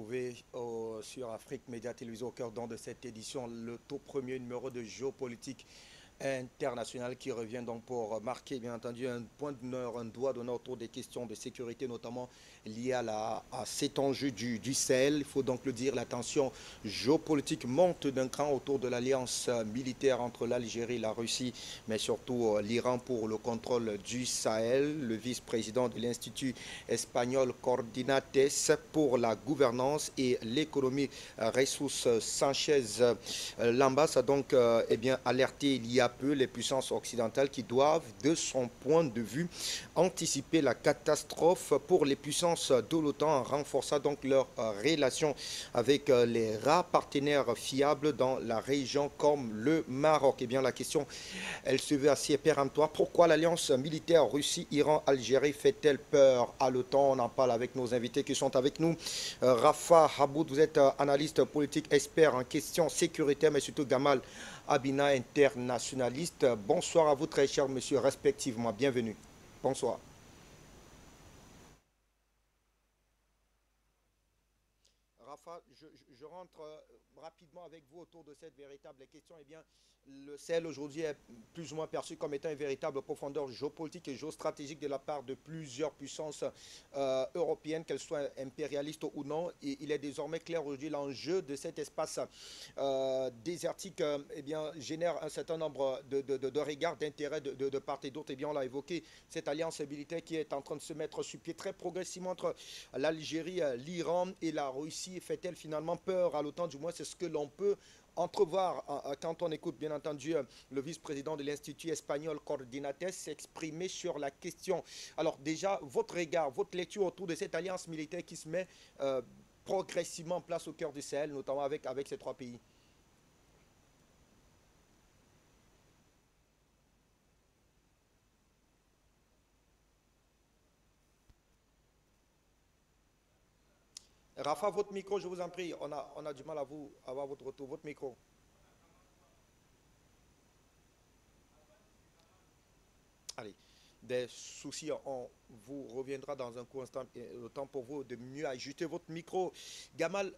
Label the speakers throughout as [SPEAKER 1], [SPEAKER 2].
[SPEAKER 1] retrouver sur Afrique Média Télévision au cœur de cette édition, le tout premier numéro de géopolitique international qui revient donc pour marquer bien entendu un point d'honneur, un doigt d'honneur autour des questions de sécurité, notamment liées à cet enjeu du Sahel. Il faut donc le dire, la tension géopolitique monte d'un cran autour de l'alliance militaire entre l'Algérie, la Russie, mais surtout l'Iran pour le contrôle du Sahel. Le vice-président de l'Institut espagnol Coordinates pour la gouvernance et l'économie, Jesus Sanchez Lambas, a donc bien alerté il y a peu les puissances occidentales qui doivent, de son point de vue, anticiper la catastrophe pour les puissances de l'OTAN en renforçant donc leurs relations avec les rares partenaires fiables dans la région comme le Maroc. Eh bien, la question, elle se veut assez péremptoire. Pourquoi l'alliance militaire Russie-Iran-Algérie fait-elle peur à l'OTAN? On en parle avec nos invités qui sont avec nous. Rafa Haboud, vous êtes analyste politique, expert en questions sécuritaires, mais surtout Gamal Abina, internationaliste. Bonsoir à vous, très chers messieurs, respectivement. Bienvenue. Bonsoir. Rafa, je rentre rapidement avec vous autour de cette véritable question. Eh bien, le Sahel aujourd'hui est plus ou moins perçu comme étant une véritable profondeur géopolitique et géostratégique de la part de plusieurs puissances européennes, qu'elles soient impérialistes ou non. Et il est désormais clair aujourd'hui l'enjeu de cet espace désertique eh bien, génère un certain nombre de regards, d'intérêts de part et d'autre. Eh bien, on l'a évoqué, cette alliance militaire qui est en train de se mettre sur pied très progressivement entre l'Algérie, l'Iran et la Russie. Fait-elle finalement peur à l'OTAN? Du moins, c'est ce que l'on peut entrevoir quand on écoute bien entendu le vice-président de l'Institut espagnol Coordinates s'exprimer sur la question. Alors déjà, votre regard, votre lecture autour de cette alliance militaire qui se met progressivement en place au cœur du Sahel, notamment avec ces trois pays. Rafa, votre micro, je vous en prie, on a du mal à vous avoir votre retour, votre micro. Allez, des soucis, on vous reviendra dans un court instant. Le temps pour vous de mieux ajuster votre micro. Gamal,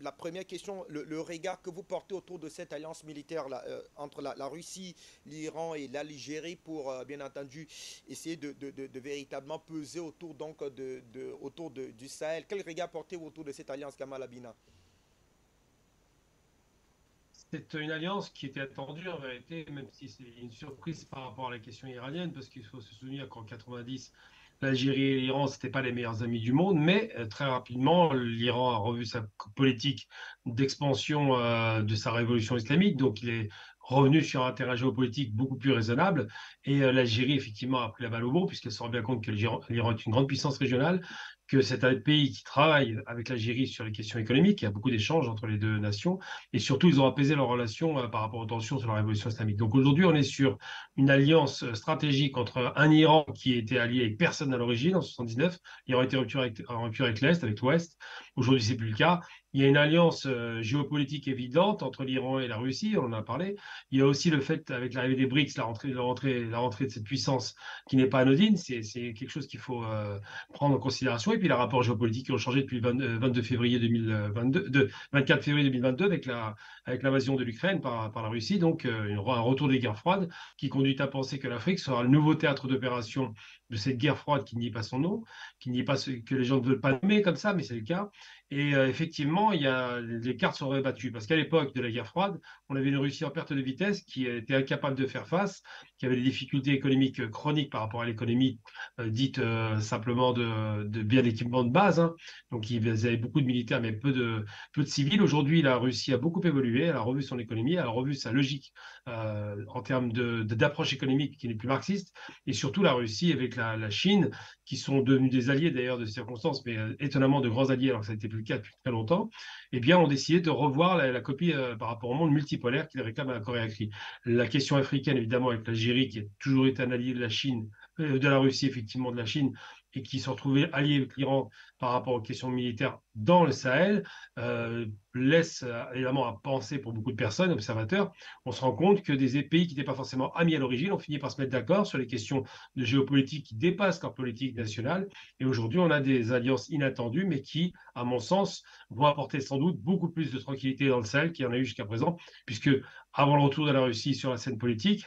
[SPEAKER 1] la première question, le regard que vous portez autour de cette alliance militaire là, entre la Russie, l'Iran et l'Algérie pour, bien entendu, essayer de véritablement peser autour, donc, autour du Sahel. Quel regard portez-vous autour de cette alliance, Gamal Abina?
[SPEAKER 2] C'est une alliance qui était attendue en vérité, même si c'est une surprise par rapport à la question iranienne, parce qu'il faut se souvenir qu'en 90, l'Algérie et l'Iran, ce n'étaient pas les meilleurs amis du monde, mais très rapidement, l'Iran a revu sa politique d'expansion de sa révolution islamique, donc il est revenu sur un terrain géopolitique beaucoup plus raisonnable, et l'Algérie, effectivement, a pris la balle au bon, puisqu'elle se rend bien compte que l'Iran est une grande puissance régionale, que c'est un pays qui travaille avec l'Algérie sur les questions économiques, il y a beaucoup d'échanges entre les deux nations, et surtout, ils ont apaisé leurs relations par rapport aux tensions sur la révolution islamique. Donc aujourd'hui, on est sur une alliance stratégique entre un Iran qui était allié avec personne à l'origine en 79. L'Iran était en rupture avec l'Est, avec l'Ouest. Aujourd'hui, c'est plus le cas. Il y a une alliance géopolitique évidente entre l'Iran et la Russie, on en a parlé. Il y a aussi le fait, avec l'arrivée des BRICS, la rentrée de cette puissance qui n'est pas anodine, c'est quelque chose qu'il faut prendre en considération. Et puis les rapports géopolitiques qui ont changé depuis le 22 février 2022, 24 février 2022 avec l'invasion de l'Ukraine par la Russie, donc un retour des guerres froides qui conduit à penser que l'Afrique sera le nouveau théâtre d'opération de cette guerre froide qui n'y est pas son nom, qui n'y est pas que les gens ne veulent pas nommer comme ça, mais c'est le cas. Et effectivement, les cartes sont rébattues parce qu'à l'époque de la guerre froide, on avait une Russie en perte de vitesse qui était incapable de faire face, qui avait des difficultés économiques chroniques par rapport à l'économie dite simplement de bien d'équipement de base, hein. Donc ils avaient beaucoup de militaires mais peu de civils. Aujourd'hui, la Russie a beaucoup évolué, elle a revu son économie, elle a revu sa logique en termes d'approche économique qui n'est plus marxiste, et surtout la Russie avec la Chine, qui sont devenus des alliés d'ailleurs de circonstances, mais étonnamment de grands alliés alors que ça n'était plus le cas depuis très longtemps, eh bien ont décidé de revoir la copie par rapport au monde multipolaire qu'ils réclament à la Corée écrit. La question africaine, évidemment, avec l'Algérie, qui a toujours été un allié de la Chine, de la Russie, effectivement, de la Chine, et qui se retrouvait allié avec l'Iran par rapport aux questions militaires dans le Sahel, laisse évidemment à penser pour beaucoup de personnes, observateurs. On se rend compte que des pays qui n'étaient pas forcément amis à l'origine ont fini par se mettre d'accord sur les questions de géopolitique qui dépassent leur politique nationale. Et aujourd'hui, on a des alliances inattendues, mais qui, à mon sens, vont apporter sans doute beaucoup plus de tranquillité dans le Sahel qu'il y en a eu jusqu'à présent, puisque avant le retour de la Russie sur la scène politique,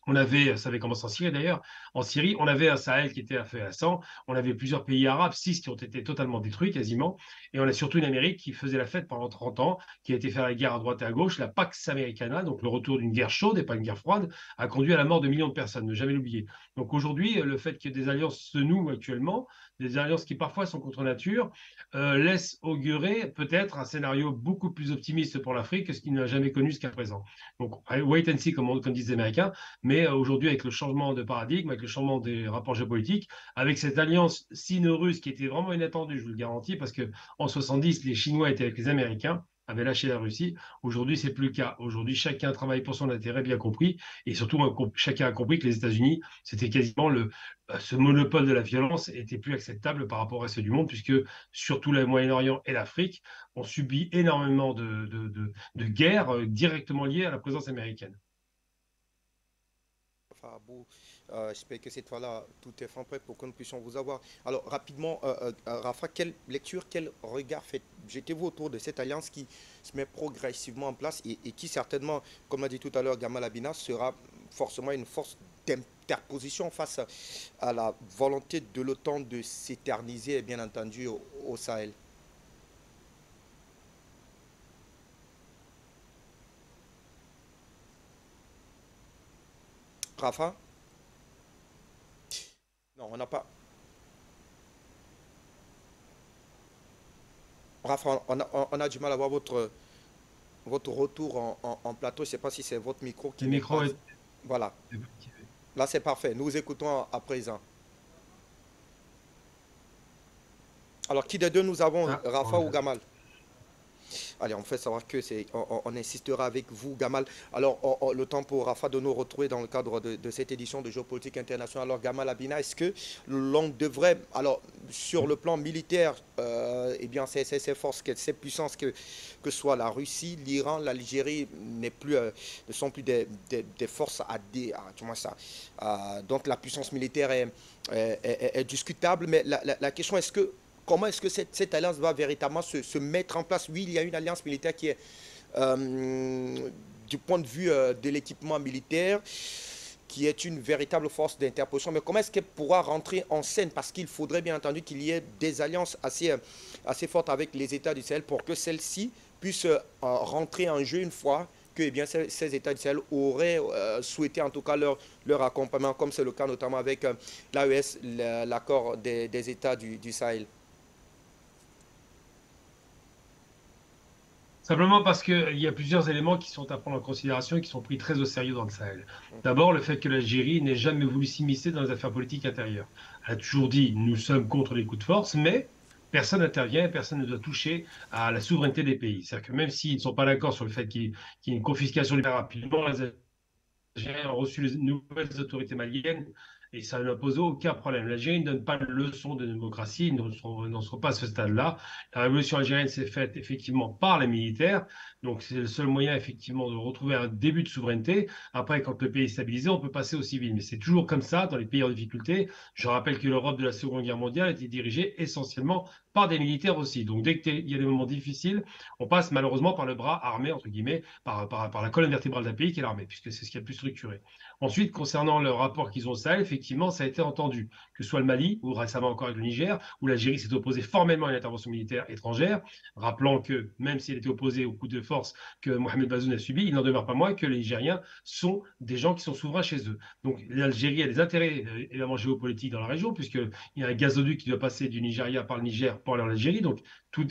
[SPEAKER 2] on avait, ça avait commencé en Syrie d'ailleurs, en Syrie, on avait un Sahel qui était à feu et à sang, on avait plusieurs pays arabes, 6 qui ont été totalement détruits quasiment, et on a surtout une Amérique qui faisait la fête pendant 30 ans, qui a été faire la guerre à droite et à gauche, la Pax Americana, donc le retour d'une guerre chaude et pas une guerre froide, a conduit à la mort de millions de personnes, ne jamais l'oublier. Donc aujourd'hui, le fait que des alliances se nouent actuellement, des alliances qui parfois sont contre nature, laisse augurer peut-être un scénario beaucoup plus optimiste pour l'Afrique que ce qu'il n'a jamais connu jusqu'à présent. Donc, wait and see, comme disent les Américains, mais aujourd'hui, avec le changement de paradigme, avec le changement des rapports géopolitiques, avec cette alliance sino-russe qui était vraiment inattendue, je vous le garantis, parce qu'en 70, les Chinois étaient avec les Américains, avaient lâché la Russie. Aujourd'hui, c'est plus le cas. Aujourd'hui, chacun travaille pour son intérêt, bien compris, et surtout, chacun a compris que les États-Unis, c'était quasiment ce monopole de la violence était plus acceptable par rapport au reste du monde, puisque surtout le Moyen-Orient et l'Afrique ont subi énormément de guerres directement liées à la présence américaine.
[SPEAKER 1] Abou, j'espère que cette fois-là, tout est fin prêt pour que nous puissions vous avoir. Alors, rapidement, Rafa, quelle lecture, quel regard jetez-vous autour de cette alliance qui se met progressivement en place et qui certainement, comme l'a dit tout à l'heure Gamal Abina, sera forcément une force d'interposition face à la volonté de l'OTAN de s'éterniser, bien entendu, au Sahel. Rafa? Non, on n'a pas. Rafa, on a du mal à voir votre retour en plateau. Je ne sais pas si c'est votre micro
[SPEAKER 2] Le
[SPEAKER 1] qui n'est
[SPEAKER 2] micro
[SPEAKER 1] pas.
[SPEAKER 2] est...
[SPEAKER 1] Voilà. Là, c'est parfait. Nous écoutons à présent. Alors, qui des deux nous avons,
[SPEAKER 2] Ah,
[SPEAKER 1] Rafa ou
[SPEAKER 2] voilà.
[SPEAKER 1] Gamal? Allez, on fait savoir que on insistera avec vous, Gamal. Alors, le temps pour Rafa de nous retrouver dans le cadre de cette édition de Géopolitique internationale. Alors, Gamal Abina, est-ce que l'on devrait, alors, sur le plan militaire, eh bien, ces forces, ces puissances, que soit la Russie, l'Iran, l'Algérie, ne sont plus des forces tu vois ça. Donc, la puissance militaire est discutable. Mais la question, comment est-ce que cette alliance va véritablement se mettre en place? Oui, il y a une alliance militaire qui est, du point de vue de l'équipement militaire, qui est une véritable force d'interposition. Mais comment est-ce qu'elle pourra rentrer en scène? Parce qu'il faudrait bien entendu qu'il y ait des alliances assez fortes avec les États du Sahel pour que celles-ci puissent rentrer en jeu une fois que eh bien, ces États du Sahel auraient souhaité en tout cas leur accompagnement, comme c'est le cas notamment avec l'AES, l'accord des États du Sahel.
[SPEAKER 2] Simplement parce qu'il y a plusieurs éléments qui sont à prendre en considération et qui sont pris très au sérieux dans le Sahel. D'abord, le fait que l'Algérie n'ait jamais voulu s'immiscer dans les affaires politiques intérieures. Elle a toujours dit, nous sommes contre les coups de force, mais personne n'intervient, personne ne doit toucher à la souveraineté des pays. C'est-à-dire que même s'ils ne sont pas d'accord sur le fait qu'il y ait une confiscation du rapidement, les Algériens ont reçu les nouvelles autorités maliennes et ça ne pose aucun problème. L'Algérie ne donne pas de leçon de démocratie, ils n'en seront pas à ce stade-là. La révolution algérienne s'est faite effectivement par les militaires, donc c'est le seul moyen effectivement de retrouver un début de souveraineté. Après, quand le pays est stabilisé, on peut passer au civil, mais c'est toujours comme ça dans les pays en difficulté. Je rappelle que l'Europe de la Seconde Guerre mondiale était dirigée essentiellement par des militaires aussi. Donc dès qu'il y a des moments difficiles, on passe malheureusement par le bras armé, entre guillemets, par la colonne vertébrale d'un pays qui est l'armée, puisque c'est ce qui est le plus structuré. Ensuite, concernant le rapport qu'ils ont au Sahel, effectivement, ça a été entendu, que ce soit le Mali, ou récemment encore avec le Niger, où l'Algérie s'est opposée formellement à une intervention militaire étrangère, rappelant que même si elle était opposée au coup de force que Mohamed Bazoum a subi, il n'en demeure pas moins que les Nigériens sont des gens qui sont souverains chez eux. Donc l'Algérie a des intérêts évidemment géopolitiques dans la région, puisqu'il y a un gazoduc qui doit passer du Nigeria par le Niger pour aller en Algérie. Donc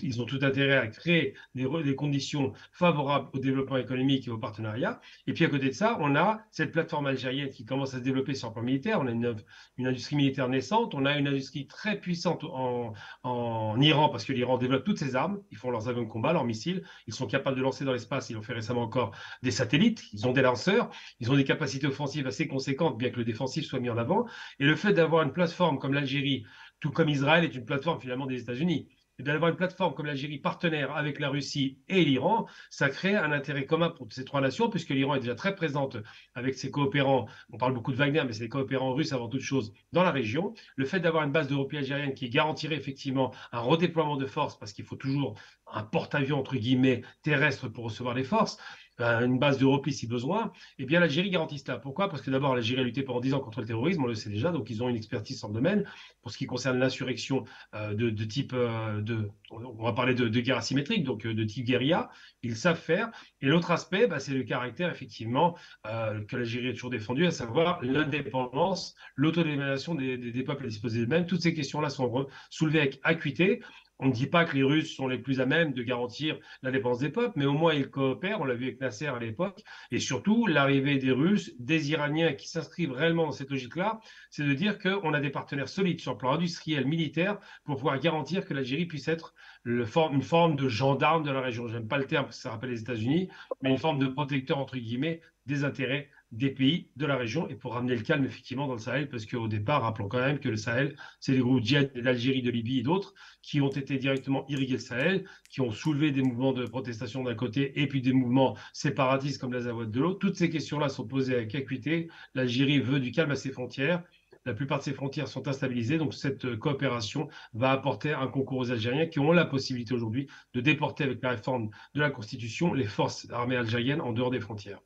[SPEAKER 2] ils ont tout intérêt à créer des conditions favorables au développement économique et au partenariat. Et puis à côté de ça, on a cette plateforme algérienne qui commence à se développer sur le plan militaire. On a une industrie militaire naissante. On a une industrie très puissante en Iran, parce que l'Iran développe toutes ses armes. Ils font leurs avions de combat, leurs missiles. Ils sont capables de lancer dans l'espace. Ils ont fait récemment encore des satellites. Ils ont des lanceurs. Ils ont des capacités offensives assez conséquentes, bien que le défensif soit mis en avant. Et le fait d'avoir une plateforme comme l'Algérie, tout comme Israël est une plateforme finalement des États-Unis. Et d'avoir une plateforme comme l'Algérie partenaire avec la Russie et l'Iran, ça crée un intérêt commun pour ces trois nations, puisque l'Iran est déjà très présente avec ses coopérants, on parle beaucoup de Wagner, mais c'est des coopérants russes avant toute chose, dans la région. Le fait d'avoir une base de repli algérienne qui garantirait effectivement un redéploiement de forces, parce qu'il faut toujours un porte-avions, entre guillemets, terrestre pour recevoir les forces, une base de repli si besoin, eh bien l'Algérie garantit cela. Pourquoi? Parce que d'abord, l'Algérie a lutté pendant 10 ans contre le terrorisme, on le sait déjà, donc ils ont une expertise dans le domaine. Pour ce qui concerne l'insurrection de type, on va parler de guerre asymétrique, donc de type guérilla, ils savent faire. Et l'autre aspect, bah, c'est le caractère, effectivement, que l'Algérie a toujours défendu, à savoir l'indépendance, l'autodétermination des peuples à disposer d'eux-mêmes. Toutes ces questions-là sont soulevées avec acuité. On ne dit pas que les Russes sont les plus à même de garantir l'indépendance des peuples, mais au moins ils coopèrent. On l'a vu avec Nasser à l'époque. Et surtout, l'arrivée des Russes, des Iraniens qui s'inscrivent réellement dans cette logique-là, c'est de dire qu'on a des partenaires solides sur le plan industriel, militaire, pour pouvoir garantir que l'Algérie puisse être une forme de gendarme de la région. J'aime pas le terme parce que ça rappelle les États-Unis, mais une forme de protecteur, entre guillemets, des intérêts des pays de la région et pour ramener le calme effectivement dans le Sahel, parce qu'au départ, rappelons quand même que le Sahel, c'est les groupes djihad d'Algérie, de Libye et d'autres qui ont été directement irrigués le Sahel, qui ont soulevé des mouvements de protestation d'un côté et puis des mouvements séparatistes comme l'Azawad de l'autre. Toutes ces questions-là sont posées avec acuité. L'Algérie veut du calme à ses frontières. La plupart de ces frontières sont instabilisées, donc cette coopération va apporter un concours aux Algériens qui ont la possibilité aujourd'hui de déporter avec la réforme de la Constitution les forces armées algériennes en dehors des frontières.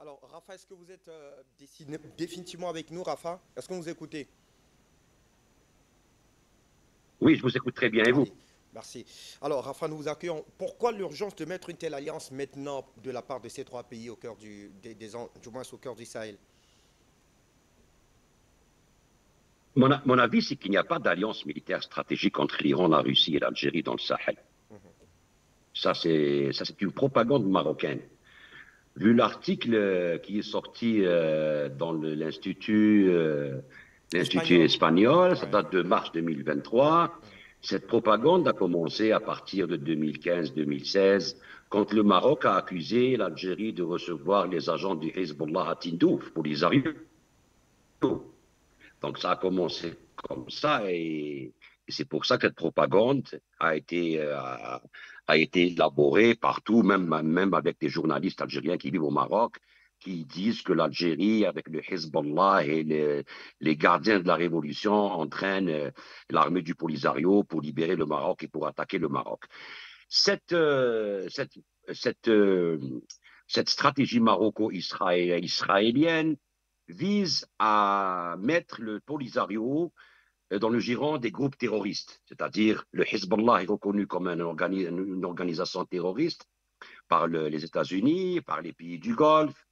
[SPEAKER 1] Alors, Rafa, est-ce que vous êtes définitivement avec nous, Rafa? Est-ce que vous écoutez?
[SPEAKER 3] Oui, je vous écoute très bien. Et vous?
[SPEAKER 1] Allez, merci. Alors, Rafa, nous vous accueillons. Pourquoi l'urgence de mettre une telle alliance maintenant de la part de ces trois pays au cœur du moins au cœur du Sahel?
[SPEAKER 3] Mon avis, c'est qu'il n'y a pas d'alliance militaire stratégique entre l'Iran, la Russie et l'Algérie dans le Sahel. Ça, c'est une propagande marocaine. Vu l'article qui est sorti dans l'Institut espagnol, ça
[SPEAKER 1] Ouais.
[SPEAKER 3] date de mars 2023. Cette propagande a commencé à partir de 2015-2016, quand le Maroc a accusé l'Algérie de recevoir les agents du Hezbollah à Tindouf, Polisario. Donc ça a commencé comme ça et c'est pour ça que cette propagande a été élaborée partout, même avec des journalistes algériens qui vivent au Maroc, qui disent que l'Algérie, avec le Hezbollah et les gardiens de la révolution, entraînent l'armée du Polisario pour libérer le Maroc et pour attaquer le Maroc. Cette, euh, cette, cette, euh, Cette stratégie maroco-israélienne vise à mettre le Polisario dans le giron des groupes terroristes, c'est-à-dire le Hezbollah est reconnu comme une organisation terroriste par les États-Unis, par les pays du Golfe.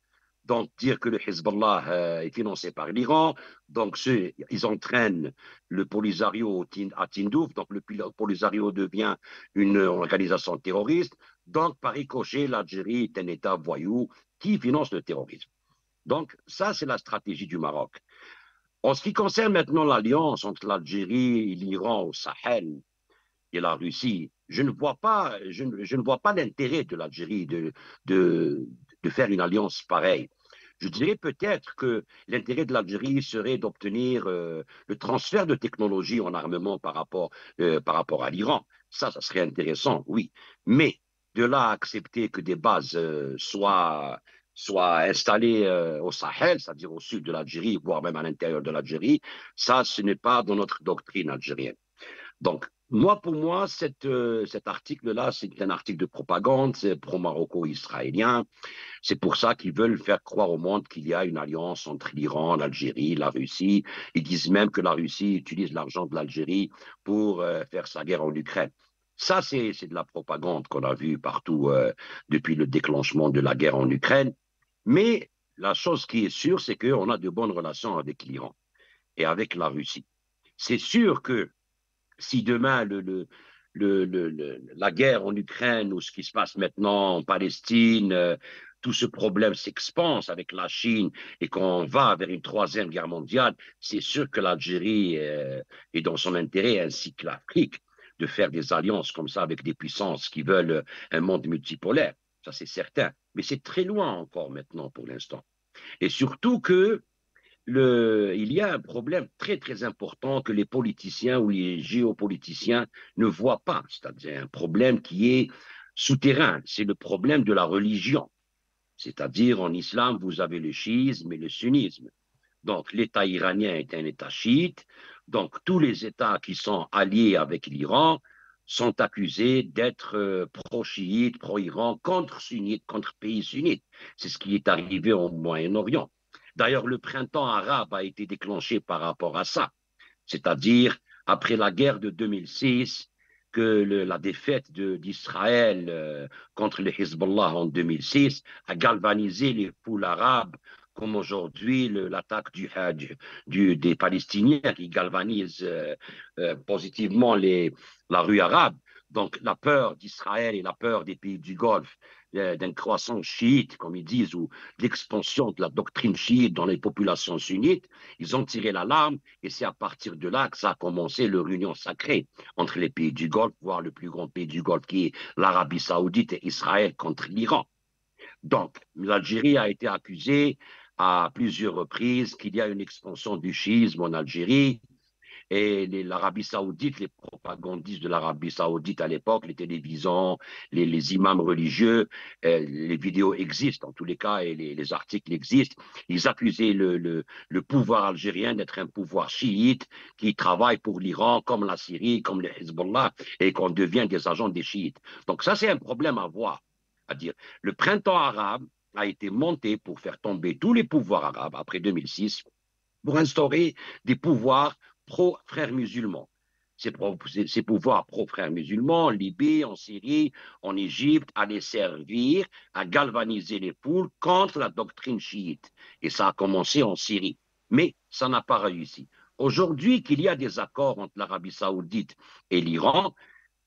[SPEAKER 3] Donc, dire que le Hezbollah est financé par l'Iran, donc ils entraînent le Polisario à Tindouf, donc le Polisario devient une organisation terroriste. Donc, par ricochet, l'Algérie est un État voyou qui finance le terrorisme. Donc, ça, c'est la stratégie du Maroc. En ce qui concerne maintenant l'alliance entre l'Algérie et l'Iran au Sahel et la Russie, je ne vois pas l'intérêt de l'Algérie de faire une alliance pareille. Je dirais peut-être que l'intérêt de l'Algérie serait d'obtenir le transfert de technologie en armement par rapport à l'Iran. Ça serait intéressant, oui. Mais de là à accepter que des bases soient installées au Sahel, c'est-à-dire au sud de l'Algérie, voire même à l'intérieur de l'Algérie, ça, ce n'est pas dans notre doctrine algérienne. Donc, pour moi, cet article-là, c'est un article de propagande, c'est pro-maroco-israélien. C'est pour ça qu'ils veulent faire croire au monde qu'il y a une alliance entre l'Iran, l'Algérie, la Russie. Ils disent même que la Russie utilise l'argent de l'Algérie pour faire sa guerre en Ukraine. Ça, c'est de la propagande qu'on a vue partout depuis le déclenchement de la guerre en Ukraine. Mais la chose qui est sûre, c'est qu'on a de bonnes relations avec l'Iran et avec la Russie. C'est sûr que si demain la guerre en Ukraine ou ce qui se passe maintenant en Palestine, tout ce problème s'expanse avec la Chine et qu'on va vers une troisième guerre mondiale, c'est sûr que l'Algérie est dans son intérêt, ainsi que l'Afrique, de faire des alliances comme ça avec des puissances qui veulent un monde multipolaire. Ça, c'est certain. Mais c'est très loin encore maintenant pour l'instant. Et surtout que il y a un problème très très important que les politiciens ou les géopoliticiens ne voient pas, c'est-à-dire un problème qui est souterrain, c'est le problème de la religion. C'est-à-dire en islam, vous avez le chiisme et le sunnisme. Donc l'État iranien est un État chiite, donc tous les États qui sont alliés avec l'Iran sont accusés d'être pro-chiites, pro-Iran, contre sunnites, contre pays sunnites. C'est ce qui est arrivé au Moyen-Orient. D'ailleurs, le printemps arabe a été déclenché par rapport à ça, c'est-à-dire après la guerre de 2006, que la défaite d'Israël contre le Hezbollah en 2006 a galvanisé les foules arabes, comme aujourd'hui l'attaque des Palestiniens qui galvanise positivement la rue arabe. Donc la peur d'Israël et la peur des pays du Golfe d'une croissance chiite, comme ils disent, ou l'expansion de la doctrine chiite dans les populations sunnites, ils ont tiré l'alarme et c'est à partir de là que ça a commencé leur union sacrée entre les pays du Golfe, voire le plus grand pays du Golfe qui est l'Arabie Saoudite et Israël contre l'Iran. Donc, l'Algérie a été accusée à plusieurs reprises qu'il y a une expansion du chiisme en Algérie. Et l'Arabie Saoudite, les propagandistes de l'Arabie Saoudite à l'époque, les télévisions, les imams religieux, les vidéos existent en tous les cas et les articles existent. Ils accusaient le pouvoir algérien d'être un pouvoir chiite qui travaille pour l'Iran, comme la Syrie, comme le Hezbollah, et qu'on devient des agents des chiites. Donc ça, c'est un problème à voir. À dire, le printemps arabe a été monté pour faire tomber tous les pouvoirs arabes après 2006, pour instaurer des pouvoirs pro-frères musulmans. Ces pouvoirs pro-frères musulmans, en Libye, en Syrie, en Égypte, allaient servir à galvaniser les foules contre la doctrine chiite. Et ça a commencé en Syrie. Mais ça n'a pas réussi. Aujourd'hui, qu'il y a des accords entre l'Arabie Saoudite et l'Iran,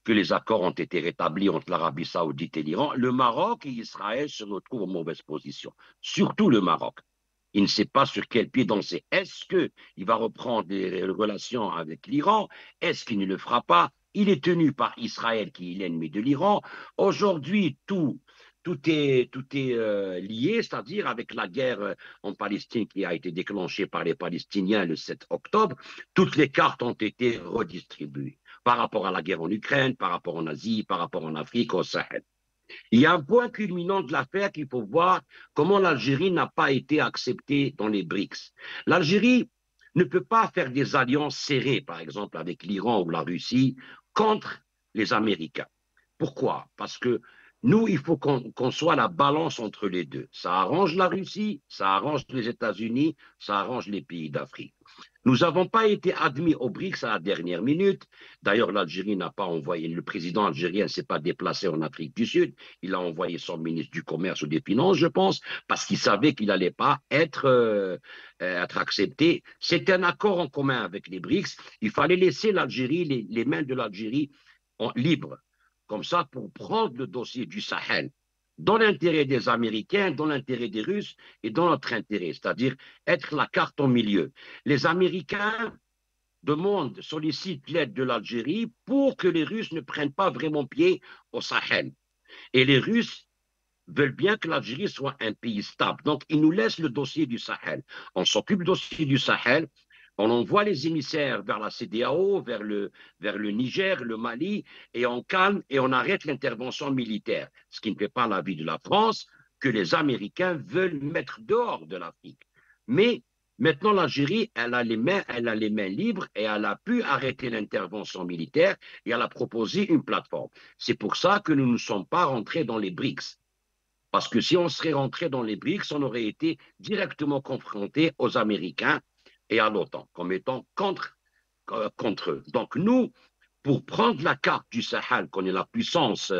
[SPEAKER 3] que les accords ont été rétablis entre l'Arabie Saoudite et l'Iran, le Maroc et Israël se retrouvent en mauvaise position. Surtout le Maroc. Il ne sait pas sur quel pied danser. Est-ce qu'il va reprendre des relations avec l'Iran? Est-ce qu'il ne le fera pas? Il est tenu par Israël, qui est l'ennemi de l'Iran. Aujourd'hui, tout est lié, c'est-à-dire avec la guerre en Palestine qui a été déclenchée par les Palestiniens le 7 octobre, toutes les cartes ont été redistribuées par rapport à la guerre en Ukraine, par rapport en Asie, par rapport en Afrique, au Sahel. Il y a un point culminant de l'affaire qu'il faut voir comment l'Algérie n'a pas été acceptée dans les BRICS. L'Algérie ne peut pas faire des alliances serrées, par exemple avec l'Iran ou la Russie, contre les Américains. Pourquoi? Parce que nous, il faut qu'on soit la balance entre les deux. Ça arrange la Russie, ça arrange les États-Unis, ça arrange les pays d'Afrique. Nous n'avons pas été admis aux BRICS à la dernière minute. D'ailleurs, l'Algérie n'a pas envoyé, le président algérien ne s'est pas déplacé en Afrique du Sud. Il a envoyé son ministre du Commerce ou des Finances, je pense, parce qu'il savait qu'il n'allait pas être accepté. C'est un accord en commun avec les BRICS. Il fallait laisser l'Algérie, les mains de l'Algérie libres, comme ça, pour prendre le dossier du Sahel dans l'intérêt des Américains, dans l'intérêt des Russes et dans notre intérêt, c'est-à-dire être la carte au milieu. Les Américains demandent, sollicitent l'aide de l'Algérie pour que les Russes ne prennent pas vraiment pied au Sahel. Et les Russes veulent bien que l'Algérie soit un pays stable. Donc, ils nous laissent le dossier du Sahel. On s'occupe du dossier du Sahel. On envoie les émissaires vers la CEDEAO, vers le Niger, le Mali, et on calme et on arrête l'intervention militaire. Ce qui ne fait pas l'avis de la France, que les Américains veulent mettre dehors de l'Afrique. Mais maintenant, l'Algérie, elle a les mains libres et elle a pu arrêter l'intervention militaire et elle a proposé une plateforme. C'est pour ça que nous ne sommes pas rentrés dans les BRICS. Parce que si on serait rentré dans les BRICS, on aurait été directement confronté aux Américains et à l'OTAN, comme étant contre eux. Donc nous, pour prendre la carte du Sahel, qu'on est la puissance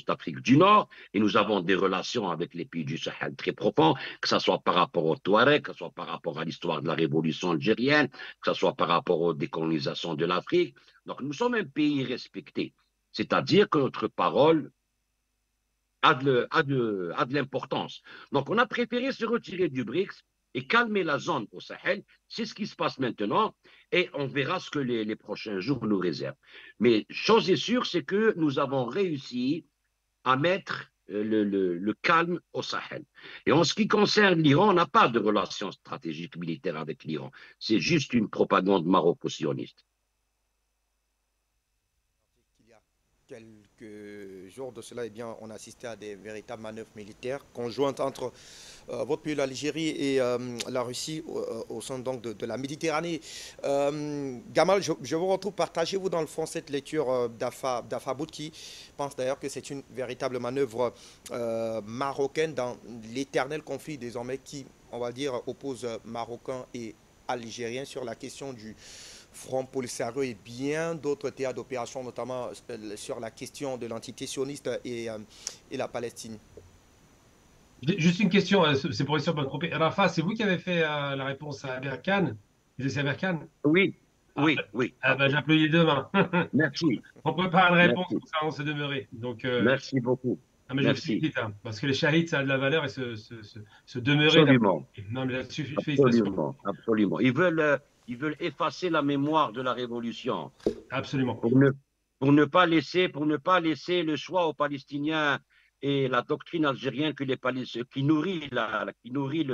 [SPEAKER 3] d'Afrique du Nord, et nous avons des relations avec les pays du Sahel très profonds, que ce soit par rapport aux Touaregs, que ce soit par rapport à l'histoire de la révolution algérienne, que ce soit par rapport aux décolonisations de l'Afrique. Donc nous sommes un pays respecté, c'est-à-dire que notre parole a de l'importance. Donc on a préféré se retirer du BRICS et calmer la zone au Sahel. C'est ce qui se passe maintenant et on verra ce que les prochains jours nous réservent. Mais chose est sûre, c'est que nous avons réussi à mettre le calme au Sahel. Et en ce qui concerne l'Iran, on n'a pas de relation stratégique militaire avec l'Iran. C'est juste une propagande maroco-sioniste.
[SPEAKER 1] Il y a quelques jours de cela, eh bien, on assistait à des véritables manœuvres militaires conjointes entre votre pays, l'Algérie, et la Russie au sein donc de la Méditerranée. Gamal, je vous retrouve. Partagez-vous dans le fond cette lecture d'Afa Bout qui pense d'ailleurs que c'est une véritable manœuvre marocaine dans l'éternel conflit désormais qui, on va dire, oppose Marocains et Algériens sur la question du Front Polisario et bien d'autres théâtres d'opération, notamment sur la question de l'entité sioniste et la Palestine.
[SPEAKER 2] Juste une question, c'est pour être sûr de ne pas me tromper. Rafa, c'est vous qui avez fait la réponse à Berkane? C'est Berkane?
[SPEAKER 3] Oui,
[SPEAKER 2] Ah,
[SPEAKER 3] oui, oui,
[SPEAKER 2] ben,
[SPEAKER 3] absolument.
[SPEAKER 2] j'applaudis demain.
[SPEAKER 3] Merci,
[SPEAKER 2] On prépare une réponse,
[SPEAKER 3] merci,
[SPEAKER 2] comme ça on s'est demeuré. Donc,
[SPEAKER 3] merci beaucoup.
[SPEAKER 2] ah, mais je vous
[SPEAKER 3] Merci.
[SPEAKER 2] félicite, hein, parce que les shahids, ça a de la valeur et se demeurer.
[SPEAKER 3] Absolument,
[SPEAKER 2] Non, mais là-dessus, félicitations.
[SPEAKER 3] absolument, absolument. Ils veulent effacer la mémoire de la révolution
[SPEAKER 2] Absolument.
[SPEAKER 3] pour ne, pour ne pas laisser le choix aux Palestiniens et la doctrine algérienne que qui nourrit qui nourrit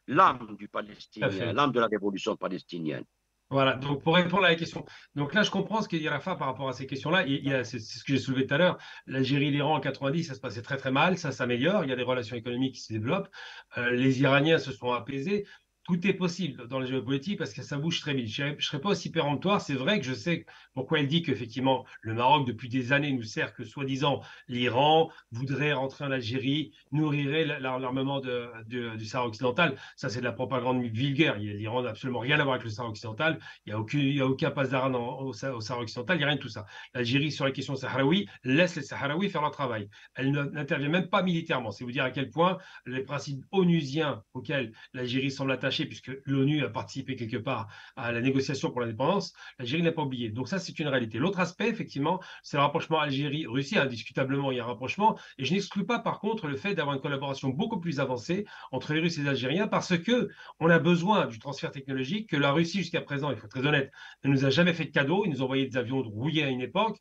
[SPEAKER 3] l'âme du
[SPEAKER 2] Tout à
[SPEAKER 3] Palestinien,
[SPEAKER 2] fait.
[SPEAKER 3] l'âme de la révolution palestinienne.
[SPEAKER 2] Voilà, donc pour répondre à la question. Donc là, je comprends ce qu'il dit Rafa par rapport à ces questions-là. C'est ce que j'ai soulevé tout à l'heure. L'Algérie et l'Iran en 90, ça se passait très très mal, ça s'améliore, il y a des relations économiques qui se développent. Les Iraniens se sont apaisés. Tout est possible dans la géopolitique parce que ça bouge très vite. Je ne serais pas aussi péremptoire. C'est vrai que je sais pourquoi il dit qu'effectivement, le Maroc, depuis des années, nous sert que, soi-disant, l'Iran voudrait rentrer en Algérie, nourrirait l'armement du Sahara occidental. Ça, c'est de la propagande vulgaire. L'Iran n'a absolument rien à voir avec le Sahara occidental. Il y a aucun pasdaran au Sahara occidental. Il n'y a rien de tout ça. L'Algérie, sur les questions sahraouis, laisse les Sahraouis faire leur travail. Elle n'intervient même pas militairement. C'est vous dire à quel point les principes onusiens auxquels l'Algérie semble attachée, puisque l'ONU a participé quelque part à la négociation pour l'indépendance, l'Algérie n'a pas oublié. Donc ça, c'est une réalité. L'autre aspect, effectivement, c'est le rapprochement Algérie-Russie. Indiscutablement, il y a un rapprochement. Et je n'exclus pas, par contre, le fait d'avoir une collaboration beaucoup plus avancée entre les Russes et les Algériens, parce que on a besoin du transfert technologique que la Russie, jusqu'à présent, il faut être très honnête, ne nous a jamais fait de cadeau. Ils nous envoyaient des avions rouillés à une époque.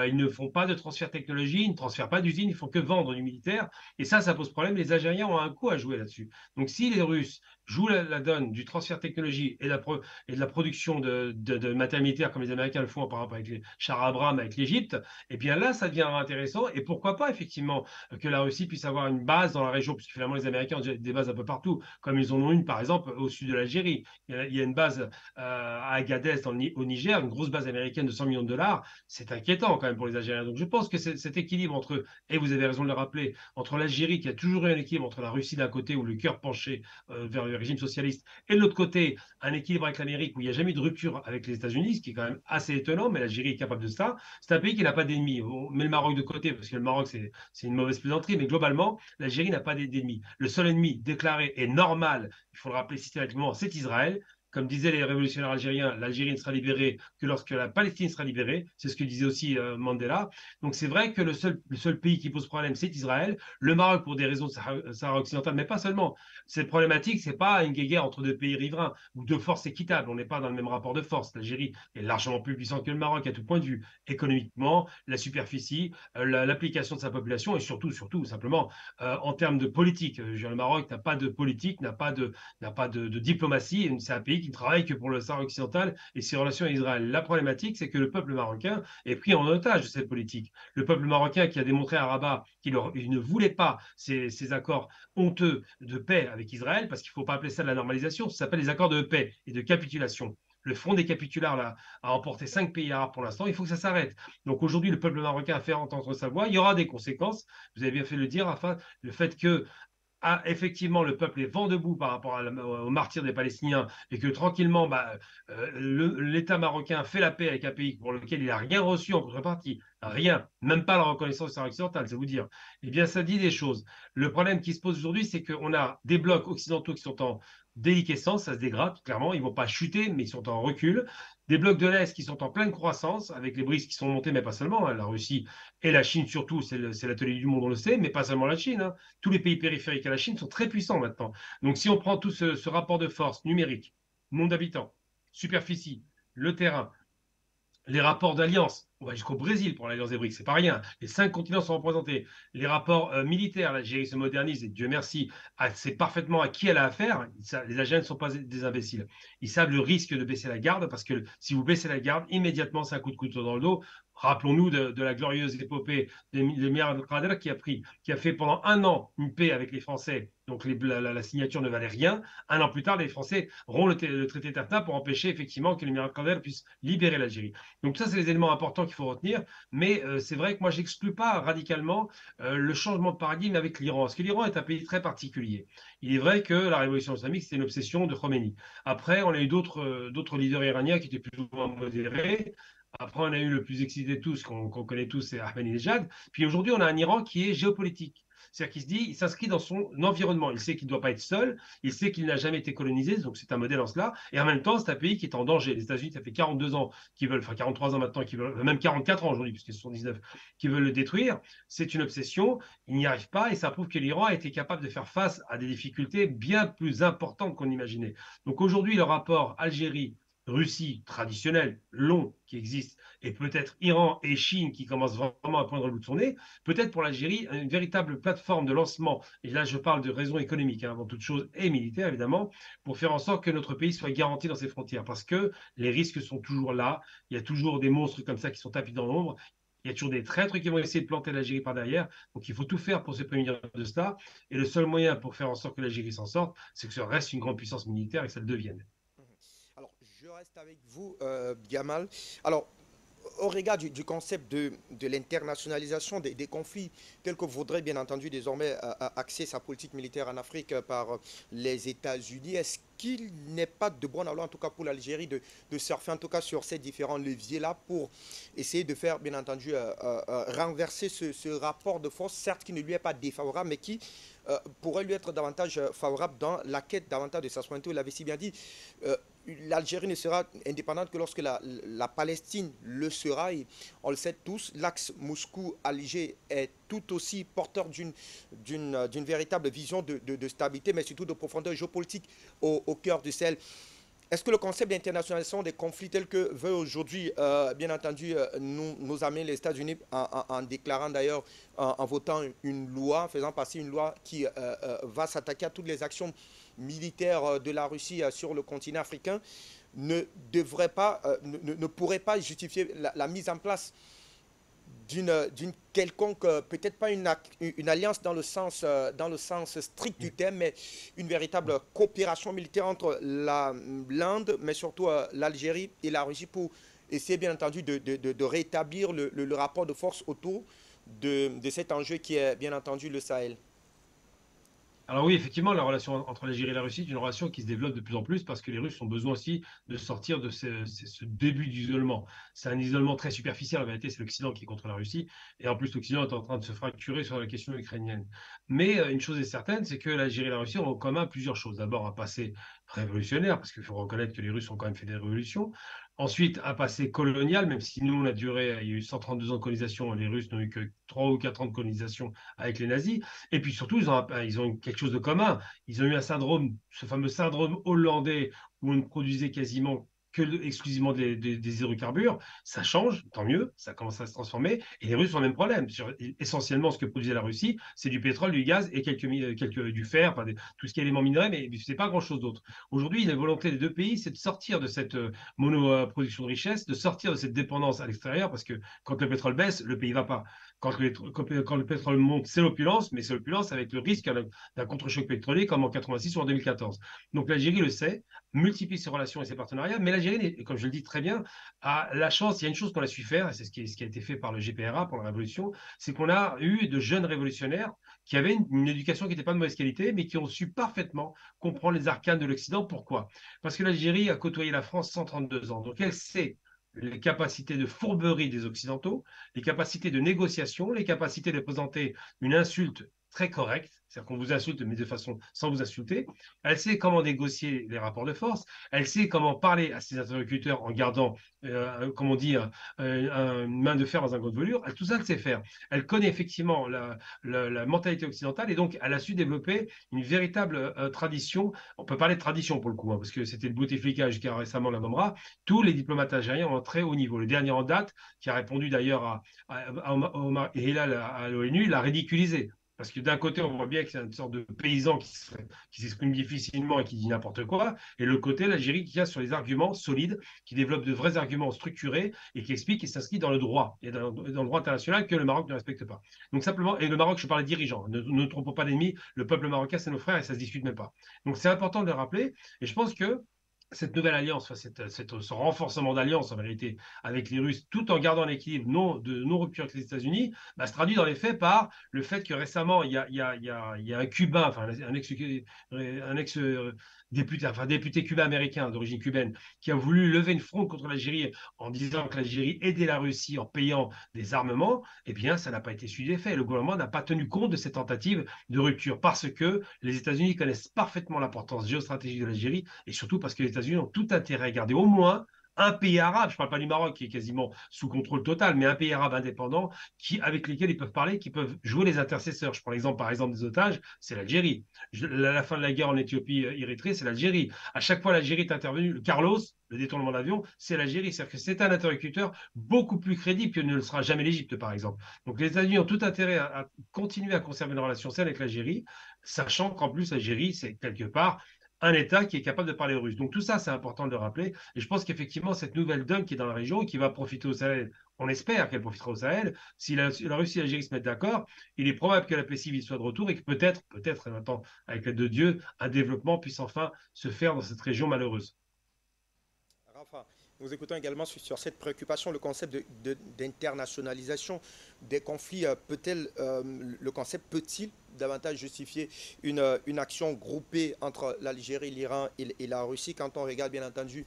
[SPEAKER 2] Ils ne font pas de transfert de technologie, ils ne transfèrent pas d'usine, ils font que vendre du militaire. Et ça pose problème. Les Algériens ont un coup à jouer là-dessus. Donc si les Russes jouent la donne du transfert de technologie et de la production de matériel militaire comme les Américains le font par rapport avec les chars Abrams avec l'Égypte, et bien là, ça deviendra intéressant. Et pourquoi pas, effectivement, que la Russie puisse avoir une base dans la région, puisque finalement, les Américains ont des bases un peu partout, comme ils en ont une, par exemple, au sud de l'Algérie. Il y a une base à Agadez, au Niger, une grosse base américaine de 100 millions de dollars. C'est inquiétant quand même pour les Algériens. Donc je pense que cet équilibre entre, et vous avez raison de le rappeler, entre l'Algérie, qui a toujours eu un équilibre entre la Russie d'un côté, où le cœur penchait vers le régime socialiste, et de l'autre côté, un équilibre avec l'Amérique, où il n'y a jamais eu de rupture avec les États-Unis, ce qui est quand même assez étonnant, mais l'Algérie est capable de ça. C'est un pays qui n'a pas d'ennemis. On met le Maroc de côté, parce que le Maroc, c'est une mauvaise plaisanterie, mais globalement, l'Algérie n'a pas d'ennemis. Le seul ennemi déclaré et normal, il faut le rappeler systématiquement, c'est Israël. Comme disaient les révolutionnaires algériens, l'Algérie ne sera libérée que lorsque la Palestine sera libérée. C'est ce que disait aussi Mandela. Donc c'est vrai que le seul pays qui pose problème, c'est Israël. Le Maroc, pour des raisons de Sahara occidental, mais pas seulement. Cette problématique, c'est pas une guerre entre deux pays riverains ou deux forces équitables. On n'est pas dans le même rapport de force. L'Algérie est largement plus puissante que le Maroc à tout point de vue, économiquement, la superficie, l'application de sa population et surtout, simplement, en termes de politique. Le Maroc n'a pas de politique, n'a pas de diplomatie. C'est un pays qui ne travaille que pour le Sahara occidental et ses relations avec Israël. La problématique, c'est que le peuple marocain est pris en otage de cette politique. Le peuple marocain qui a démontré à Rabat qu'il ne voulait pas ces accords honteux de paix avec Israël, parce qu'il ne faut pas appeler ça de la normalisation, ça s'appelle les accords de paix et de capitulation. Le front des capitulaires là, a emporté 5 pays arabes pour l'instant, il faut que ça s'arrête. Donc aujourd'hui, le peuple marocain a fait entendre sa voix, il y aura des conséquences, vous avez bien fait de le dire, enfin, le fait que effectivement, le peuple est vent debout par rapport aux martyrs des Palestiniens et que tranquillement, l'État marocain fait la paix avec un pays pour lequel il n'a rien reçu en contrepartie, rien, même pas la reconnaissance du Sahara occidental, c'est vous dire. Eh bien, ça dit des choses. Le problème qui se pose aujourd'hui, c'est qu'on a des blocs occidentaux qui sont en déliquescence, ça se dégrade, clairement, ils ne vont pas chuter, mais ils sont en recul. Des blocs de l'Est qui sont en pleine croissance, avec les BRICS qui sont montés, mais pas seulement, hein, la Russie et la Chine surtout, c'est l'atelier du monde, on le sait, mais pas seulement la Chine, hein. Tous les pays périphériques à la Chine sont très puissants maintenant. Donc si on prend tout ce rapport de force numérique, nombre d'habitants, superficie, le terrain, les rapports d'alliance On va jusqu'au Brésil pour l'Alliance des BRICS, c'est pas rien. Les 5 continents sont représentés. Les rapports militaires, l'Algérie se modernise et Dieu merci, elle sait parfaitement à qui elle a affaire. Les Algériens ne sont pas des imbéciles. Ils savent le risque de baisser la garde parce que si vous baissez la garde, immédiatement c'est un coup de couteau dans le dos. Rappelons-nous de la glorieuse épopée de Mir Kader qui a fait pendant 1 an une paix avec les Français. Donc la signature ne valait rien. 1 an plus tard, les Français rompent le traité TAFTA pour empêcher effectivement que le Mir Kader puisse libérer l'Algérie. Donc ça, c'est les éléments importants qu'il faut retenir. Mais c'est vrai que moi, je n'exclus pas radicalement le changement de paradigme avec l'Iran. Parce que l'Iran est un pays très particulier. Il est vrai que la révolution islamique, c'était une obsession de Khomeini. Après, on a eu d'autres leaders iraniens qui étaient plus ou moins modérés. Après, on a eu le plus excité de tous, qu'on connaît tous, c'est Ahmadinejad. Puis aujourd'hui, on a un Iran qui est géopolitique. C'est-à-dire qu'il se dit, il s'inscrit dans son environnement. Il sait qu'il ne doit pas être seul. Il sait qu'il n'a jamais été colonisé. Donc, c'est un modèle en cela. Et en même temps, c'est un pays qui est en danger. Les États-Unis, ça fait 42 ans qu'ils veulent, enfin 43 ans maintenant, qu'ils veulent, même 44 ans aujourd'hui, puisqu'ils sont 19, qui veulent le détruire. C'est une obsession. Ils n'y arrivent pas. Et ça prouve que l'Iran a été capable de faire face à des difficultés bien plus importantes qu'on imaginait. Donc, aujourd'hui, le rapport Algérie, Russie traditionnelle, long, qui existe, et peut-être Iran et Chine qui commencent vraiment à poindre le bout de son nez, peut-être pour l'Algérie une véritable plateforme de lancement, et là je parle de raisons économiques avant toute chose, et militaires évidemment, pour faire en sorte que notre pays soit garanti dans ses frontières, parce que les risques sont toujours là, il y a toujours des monstres comme ça qui sont tapis dans l'ombre, il y a toujours des traîtres qui vont essayer de planter l'Algérie par derrière. Donc il faut tout faire pour se prémunir de cela. Et le seul moyen pour faire en sorte que l'Algérie s'en sorte, c'est que ça reste une grande puissance militaire et que ça le devienne.
[SPEAKER 1] Alors, je reste avec vous, Gamal. Alors, au regard du concept de l'internationalisation des conflits, tel que voudrait bien entendu désormais axer sa politique militaire en Afrique par les États-Unis, est-ce qu'il n'est pas de bon aloi, en tout cas pour l'Algérie, de surfer en tout cas sur ces différents leviers-là pour essayer de faire bien entendu renverser ce rapport de force, certes qui ne lui est pas défavorable, mais qui pourrait lui être davantage favorable dans la quête davantage de sa souveraineté. Vous l'avez si bien dit, l'Algérie ne sera indépendante que lorsque la Palestine le sera. Et on le sait tous, l'axe Moscou-Alger est tout aussi porteur d'une véritable vision de stabilité, mais surtout de profondeur géopolitique au cœur du Sahel. Est-ce que le concept d'internationalisation des conflits tel que veut aujourd'hui, bien entendu, nous amener les États-Unis en déclarant d'ailleurs, en votant une loi, faisant passer une loi qui va s'attaquer à toutes les actions militaires de la Russie sur le continent africain, ne pourrait pas justifier la mise en place d'une quelconque, peut-être pas une alliance dans le sens strict du terme, mais une véritable coopération militaire entre l'Inde, mais surtout l'Algérie et la Russie pour essayer bien entendu de rétablir le rapport de force autour de cet enjeu qui est bien entendu le Sahel.
[SPEAKER 2] Alors oui, effectivement, la relation entre l'Algérie et la Russie est une relation qui se développe de plus en plus parce que les Russes ont besoin aussi de sortir de ce début d'isolement. C'est un isolement très superficiel, en vérité, c'est l'Occident qui est contre la Russie. Et en plus, l'Occident est en train de se fracturer sur la question ukrainienne. Mais une chose est certaine, c'est que l'Algérie et la Russie ont en commun plusieurs choses. D'abord, un passé révolutionnaire, parce qu'il faut reconnaître que les Russes ont quand même fait des révolutions. Ensuite, un passé colonial, même si nous, on a duré, il y a eu 132 ans de colonisation, les Russes n'ont eu que 3 ou 4 ans de colonisation avec les nazis. Et puis surtout, ils ont quelque chose de commun. Ils ont eu un syndrome, ce fameux syndrome hollandais, où on ne produisait quasiment exclusivement des hydrocarbures. Ça change, tant mieux, ça commence à se transformer. Et les Russes ont le même problème. Essentiellement, ce que produisait la Russie, c'est du pétrole, du gaz et du fer, enfin, tout ce qui est éléments minerais, mais ce n'est pas grand-chose d'autre. Aujourd'hui, la volonté des deux pays, c'est de sortir de cette monoproduction de richesse, de sortir de cette dépendance à l'extérieur, parce que quand le pétrole baisse, le pays ne va pas. Quand le pétrole monte, c'est l'opulence, mais c'est l'opulence avec le risque d'un contre-choc pétrolier comme en 86 ou en 2014. Donc l'Algérie le sait, multiplie ses relations et ses partenariats, mais l'Algérie, comme je le dis très bien, a la chance, il y a une chose qu'on a su faire, et c'est ce qui a été fait par le GPRA pour la Révolution, c'est qu'on a eu de jeunes révolutionnaires qui avaient une éducation qui n'était pas de mauvaise qualité, mais qui ont su parfaitement comprendre les arcanes de l'Occident. Pourquoi? Parce que l'Algérie a côtoyé la France 132 ans, donc elle sait les capacités de fourberie des Occidentaux, les capacités de négociation, les capacités de présenter une insulte très correcte, c'est-à-dire qu'on vous insulte, mais de façon sans vous insulter. Elle sait comment négocier les rapports de force. Elle sait comment parler à ses interlocuteurs en gardant, comme on dit, une main de fer dans un gant de velours. Tout ça, elle sait faire. Elle connaît effectivement la mentalité occidentale et donc elle a su développer une véritable tradition. On peut parler de tradition pour le coup, hein, parce que c'était le Bouteflika jusqu'à récemment la Mamra. Tous les diplomates algériens ont un très haut niveau. Le dernier en date, qui a répondu d'ailleurs à Omar Hilal à l'ONU, l'a ridiculisé. Parce que d'un côté, on voit bien que c'est une sorte de paysan qui s'exprime difficilement et qui dit n'importe quoi. Et de l'autre côté, l'Algérie qui a sur les arguments solides, qui développe de vrais arguments structurés et qui explique et s'inscrit dans le droit et dans le droit international que le Maroc ne respecte pas. Donc simplement, et le Maroc, je parle des dirigeants, ne trompons pas d'ennemis, le peuple marocain, c'est nos frères et ça ne se discute même pas. Donc c'est important de le rappeler. Et je pense que cette nouvelle alliance, enfin, ce renforcement d'alliance en vérité avec les Russes, tout en gardant l'équilibre de non-rupture avec les États-Unis, bah, se traduit dans les faits par le fait que récemment, il y a un Cubain, enfin un ex-député, enfin député cubain-américain d'origine cubaine, qui a voulu lever une fronde contre l'Algérie en disant que l'Algérie aidait la Russie en payant des armements. Eh bien, ça n'a pas été suivi des faits. Le gouvernement n'a pas tenu compte de cette tentative de rupture parce que les États-Unis connaissent parfaitement l'importance géostratégique de l'Algérie et surtout parce que les États-Unis ont tout intérêt à garder au moins un pays arabe, je ne parle pas du Maroc qui est quasiment sous contrôle total, mais un pays arabe indépendant avec lesquels ils peuvent parler, qui peuvent jouer les intercesseurs. Je prends l'exemple par exemple des otages, c'est l'Algérie. À la fin de la guerre en Éthiopie, Érythrée, c'est l'Algérie. À chaque fois l'Algérie est intervenue, Carlos, le détournement d'avion, c'est l'Algérie. C'est-à-dire que c'est un interlocuteur beaucoup plus crédible que ne le sera jamais l'Égypte, par exemple. Donc les États-Unis ont tout intérêt à continuer à conserver une relation saine avec l'Algérie, sachant qu'en plus l'Algérie, c'est quelque part un État qui est capable de parler russe. Donc tout ça, c'est important de le rappeler. Et je pense qu'effectivement, cette nouvelle donne qui est dans la région et qui va profiter au Sahel, on espère qu'elle profitera au Sahel, si la Russie et l'Algérie se mettent d'accord, il est probable que la paix civile soit de retour et que peut-être, maintenant, avec l'aide de Dieu, un développement puisse enfin se faire dans cette région malheureuse.
[SPEAKER 1] Rafa, nous écoutons également sur cette préoccupation, le concept d'internationalisation des conflits. Le concept peut-il davantage justifier une action groupée entre l'Algérie, l'Iran et la Russie quand on regarde bien entendu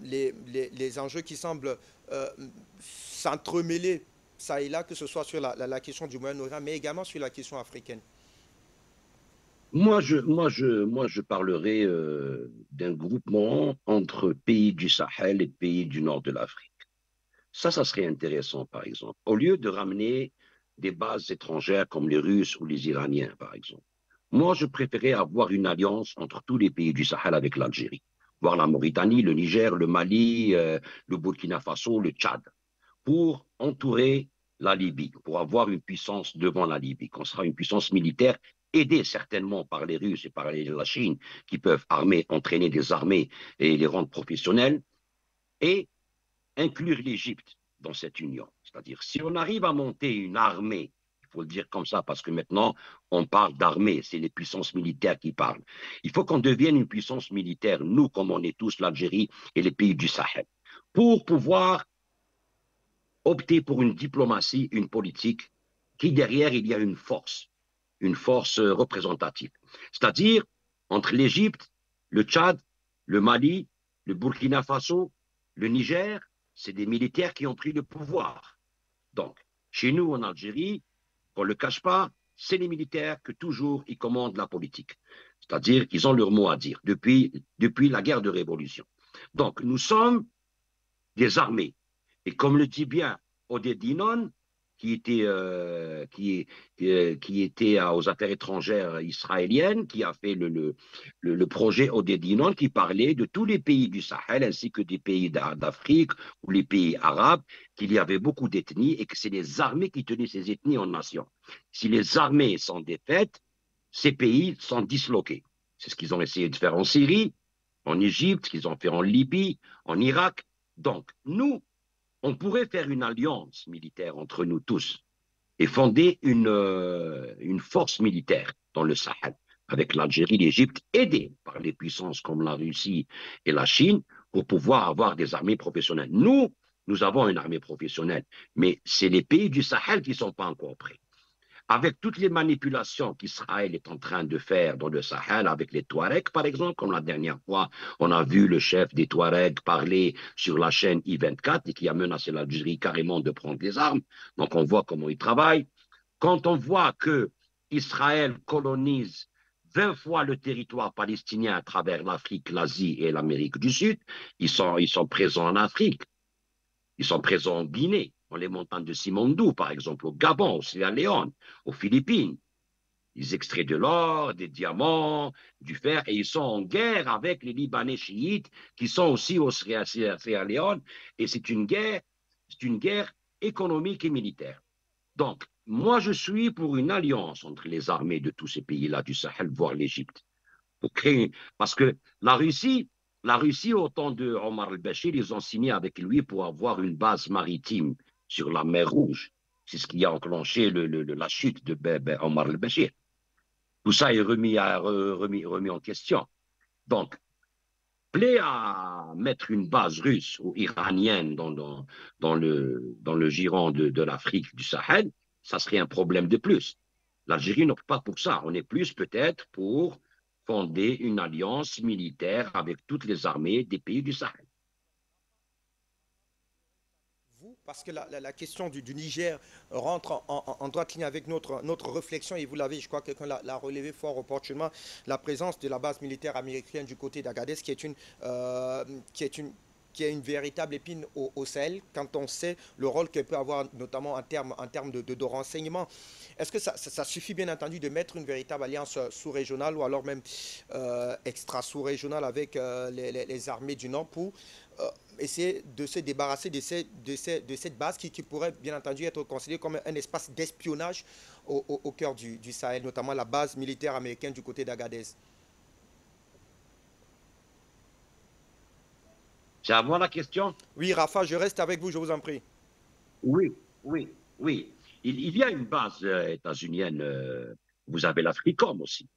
[SPEAKER 1] les enjeux qui semblent s'entremêler ça et là, que ce soit sur la question du Moyen-Orient, mais également sur la question africaine?
[SPEAKER 3] Moi, je parlerai d'un groupement entre pays du Sahel et pays du nord de l'Afrique. Ça serait intéressant, par exemple. Au lieu de ramener des bases étrangères comme les Russes ou les Iraniens, par exemple. Moi, je préférais avoir une alliance entre tous les pays du Sahel avec l'Algérie. Voir la Mauritanie, le Niger, le Mali, le Burkina Faso, le Tchad, pour entourer la Libye, pour avoir une puissance devant la Libye, qu'on sera une puissance militaire aidée certainement par les Russes et par la Chine, qui peuvent entraîner des armées et les rendre professionnelles, et inclure l'Égypte dans cette union. C'est-à-dire, si on arrive à monter une armée, il faut le dire comme ça, parce que maintenant, on parle d'armée, c'est les puissances militaires qui parlent. Il faut qu'on devienne une puissance militaire, nous, comme on est tous l'Algérie et les pays du Sahel, pour pouvoir opter pour une diplomatie, une politique, qui derrière, il y a une force représentative. C'est-à-dire, entre l'Égypte, le Tchad, le Mali, le Burkina Faso, le Niger, c'est des militaires qui ont pris le pouvoir. Donc, chez nous, en Algérie, on ne le cache pas, c'est les militaires que toujours ils commandent la politique. C'est-à-dire qu'ils ont leur mot à dire depuis la guerre de révolution. Donc, nous sommes des armées. Et comme le dit bien Oded Dinon, qui était aux affaires étrangères israéliennes, qui a fait le projet Oded Dinon, qui parlait de tous les pays du Sahel ainsi que des pays d'Afrique ou les pays arabes, qu'il y avait beaucoup d'ethnies et que c'est les armées qui tenaient ces ethnies en nation. Si les armées sont défaites, ces pays sont disloqués. C'est ce qu'ils ont essayé de faire en Syrie, en Égypte, ce qu'ils ont fait en Libye, en Irak. Donc, nous, on pourrait faire une alliance militaire entre nous tous et fonder une force militaire dans le Sahel, avec l'Algérie, l'Égypte, aidée par les puissances comme la Russie et la Chine, pour pouvoir avoir des armées professionnelles. Nous avons une armée professionnelle, mais c'est les pays du Sahel qui ne sont pas encore prêts. Avec toutes les manipulations qu'Israël est en train de faire dans le Sahel, avec les Touaregs, par exemple, comme la dernière fois, on a vu le chef des Touaregs parler sur la chaîne I24 et qui a menacé l'Algérie carrément de prendre des armes. Donc, on voit comment ils travaillent. Quand on voit qu'ils Israël colonise 20 fois le territoire palestinien à travers l'Afrique, l'Asie et l'Amérique du Sud. Ils sont présents en Afrique. Ils sont présents en Guinée, dans les montagnes de Simondou, par exemple, au Gabon, au Sierra Leone, aux Philippines. Ils extraient de l'or, des diamants, du fer, et ils sont en guerre avec les Libanais chiites qui sont aussi au Sierra Leone. Et c'est une guerre économique et militaire. Donc, moi, je suis pour une alliance entre les armées de tous ces pays-là, du Sahel, voire l'Égypte, pour créer. Parce que la Russie, au temps de Omar al-Bashir, ils ont signé avec lui pour avoir une base maritime sur la mer Rouge. C'est ce qui a enclenché la chute de Omar al-Bashir. Tout ça est remis en question. Donc, plaît à mettre une base russe ou iranienne dans le giron de l'Afrique, du Sahel, ça serait un problème de plus. L'Algérie n'opte pas pour ça. On est plus peut-être pour fonder une alliance militaire avec toutes les armées des pays du Sahel.
[SPEAKER 1] Parce que la question du Niger rentre en droite ligne avec notre réflexion, et vous l'avez, je crois que quelqu'un l'a relevé fort opportunément, la présence de la base militaire américaine du côté d'Agadez, qui est une véritable épine au Sahel, quand on sait le rôle qu'elle peut avoir, notamment en termes de renseignement. Est-ce que ça suffit, bien entendu, de mettre une véritable alliance sous-régionale ou alors même extra-sous-régionale avec les armées du Nord pour essayer de se débarrasser de cette base qui pourrait, bien entendu, être considérée comme un espace d'espionnage au cœur du Sahel, notamment la base militaire américaine du côté d'Agadez?
[SPEAKER 3] C'est à moi la question?
[SPEAKER 1] Oui, Rafa, je reste avec vous, je vous en prie.
[SPEAKER 3] Oui, oui, oui. Il y a une base états-unienne. Vous avez l'Africom aussi.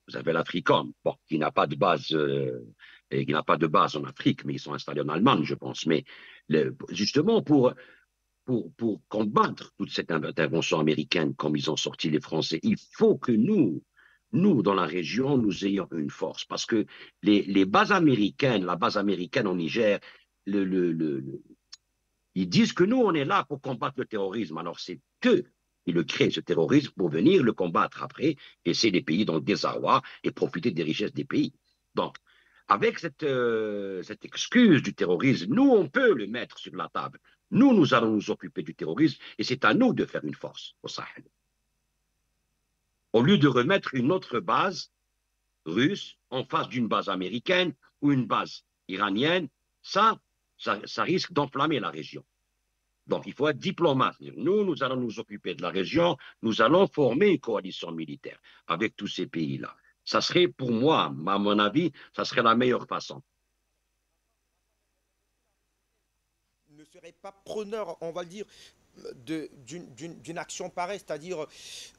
[SPEAKER 3] Vous avez l'Africom, bon, qui n'a pas de base, et qui n'a pas de base en Afrique, mais ils sont installés en Allemagne, je pense. Mais justement pour combattre toute cette intervention américaine, comme ils ont sorti les Français, il faut que nous dans la région, nous ayons une force, parce que les bases américaines, la base américaine au Niger, ils disent que nous, on est là pour combattre le terrorisme. Alors, c'est eux qui le créent, ce terrorisme, pour venir le combattre après, et c'est les pays dans le désarroi et profiter des richesses des pays. Donc, avec cette excuse du terrorisme, nous, on peut le mettre sur la table. Nous allons nous occuper du terrorisme, et c'est à nous de faire une force au Sahel. Au lieu de remettre une autre base russe en face d'une base américaine ou une base iranienne, ça risque d'enflammer la région. Donc, il faut être diplomate. Nous allons nous occuper de la région, nous allons former une coalition militaire avec tous ces pays-là. Ça serait, pour moi, à mon avis, ça serait la meilleure façon.
[SPEAKER 1] Ne serait pas preneur, on va le dire, d'une action pareille, c'est-à-dire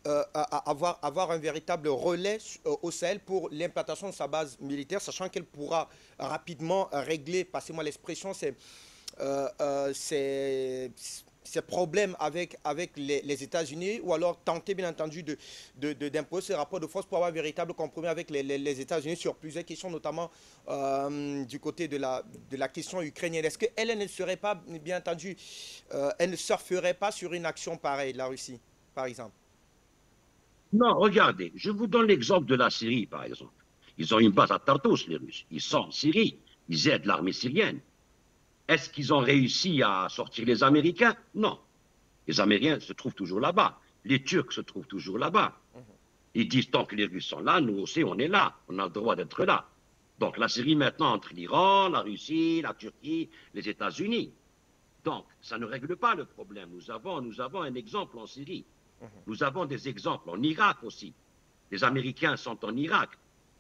[SPEAKER 1] avoir un véritable relais au Sahel pour l'implantation de sa base militaire, sachant qu'elle pourra rapidement régler, passez-moi l'expression, ces problèmes avec les États-Unis, ou alors tenter, bien entendu, d'imposer ce rapport de force pour avoir un véritable compromis avec les États-Unis sur plusieurs questions, notamment du côté de la question ukrainienne. Est-ce qu'elle ne serait pas, bien entendu, elle ne surferait pas sur une action pareille, la Russie, par exemple?
[SPEAKER 3] Non, regardez, je vous donne l'exemple de la Syrie, par exemple. Ils ont une base à Tartus, les Russes. Ils sont en Syrie, ils aident l'armée syrienne. Est-ce qu'ils ont réussi à sortir les Américains? Non. Les Américains se trouvent toujours là-bas. Les Turcs se trouvent toujours là-bas. Ils disent, tant que les Russes sont là, nous aussi, on est là. On a le droit d'être là. Donc, la Syrie, maintenant, entre l'Iran, la Russie, la Turquie, les États-Unis. Donc, ça ne règle pas le problème. Nous avons un exemple en Syrie. Nous avons des exemples en Irak aussi. Les Américains sont en Irak.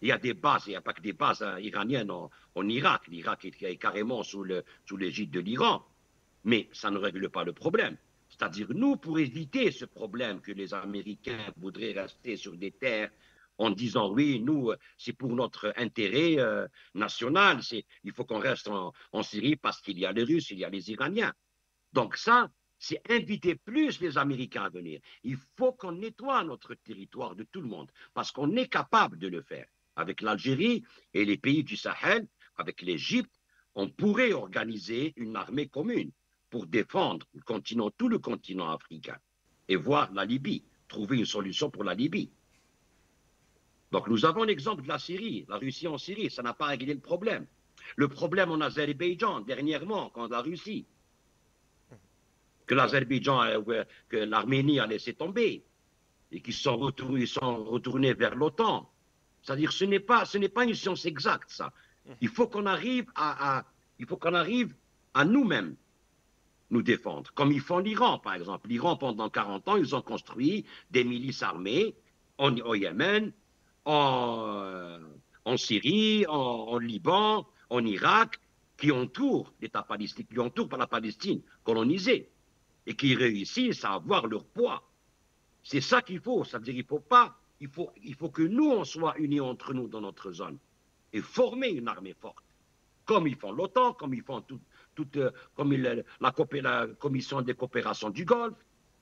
[SPEAKER 3] Il y a des bases, il n'y a pas que des bases iraniennes en Irak. L'Irak est carrément sous l'égide de l'Iran. Mais ça ne règle pas le problème. C'est-à-dire, nous, pour éviter ce problème que les Américains voudraient rester sur des terres en disant, oui, nous, c'est pour notre intérêt national, il faut qu'on reste en Syrie parce qu'il y a les Russes, il y a les Iraniens. Donc ça, c'est inviter plus les Américains à venir. Il faut qu'on nettoie notre territoire de tout le monde parce qu'on est capable de le faire. Avec l'Algérie et les pays du Sahel, avec l'Égypte, on pourrait organiser une armée commune pour défendre tout le continent africain et voir la Libye, trouver une solution pour la Libye. Donc nous avons l'exemple de la Syrie, la Russie en Syrie, ça n'a pas réglé le problème. Le problème en Azerbaïdjan, dernièrement, quand la Russie, que l'Azerbaïdjan, que l'Arménie a laissé tomber, et qu'ils sont retournés vers l'OTAN. C'est-à-dire ce n'est pas une science exacte, ça. Il faut qu'on arrive à nous-mêmes nous défendre, comme ils font l'Iran, par exemple. L'Iran, pendant 40 ans, ils ont construit des milices armées au Yémen, en Syrie, en Liban, en Irak, qui entourent l'État palestinien, qui entourent par la Palestine colonisée, et qui réussissent à avoir leur poids. C'est ça qu'il faut. Ça veut dire il faut que nous, on soit unis entre nous dans notre zone et former une armée forte, comme ils font l'OTAN, comme ils font comme la Commission des coopérations du Golfe,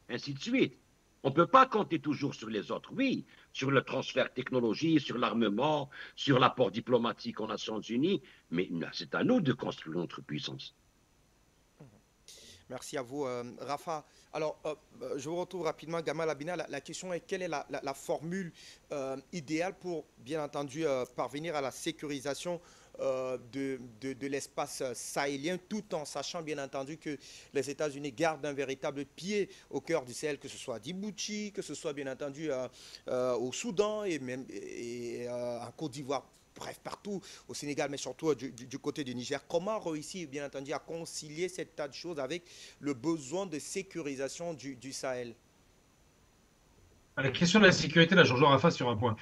[SPEAKER 3] ainsi de suite. On ne peut pas compter toujours sur les autres. Oui, sur le transfert technologique, sur l'armement, sur l'apport diplomatique aux Nations Unies, mais c'est à nous de construire notre puissance.
[SPEAKER 1] Merci à vous, Rafa. Alors, je vous retrouve rapidement, Gamal Abina. La question est, quelle est la formule idéale pour, bien entendu, parvenir à la sécurisation de l'espace sahélien, tout en sachant, bien entendu, que les États-Unis gardent un véritable pied au cœur du Sahel, que ce soit à Djibouti, que ce soit, bien entendu, au Soudan et même en Côte d'Ivoire. Bref, partout au Sénégal, mais surtout du côté du Niger. Comment réussir, bien entendu, à concilier cet tas de choses avec le besoin de sécurisation du Sahel?
[SPEAKER 2] La question de la sécurité, là, je rejoins Rafa sur un point.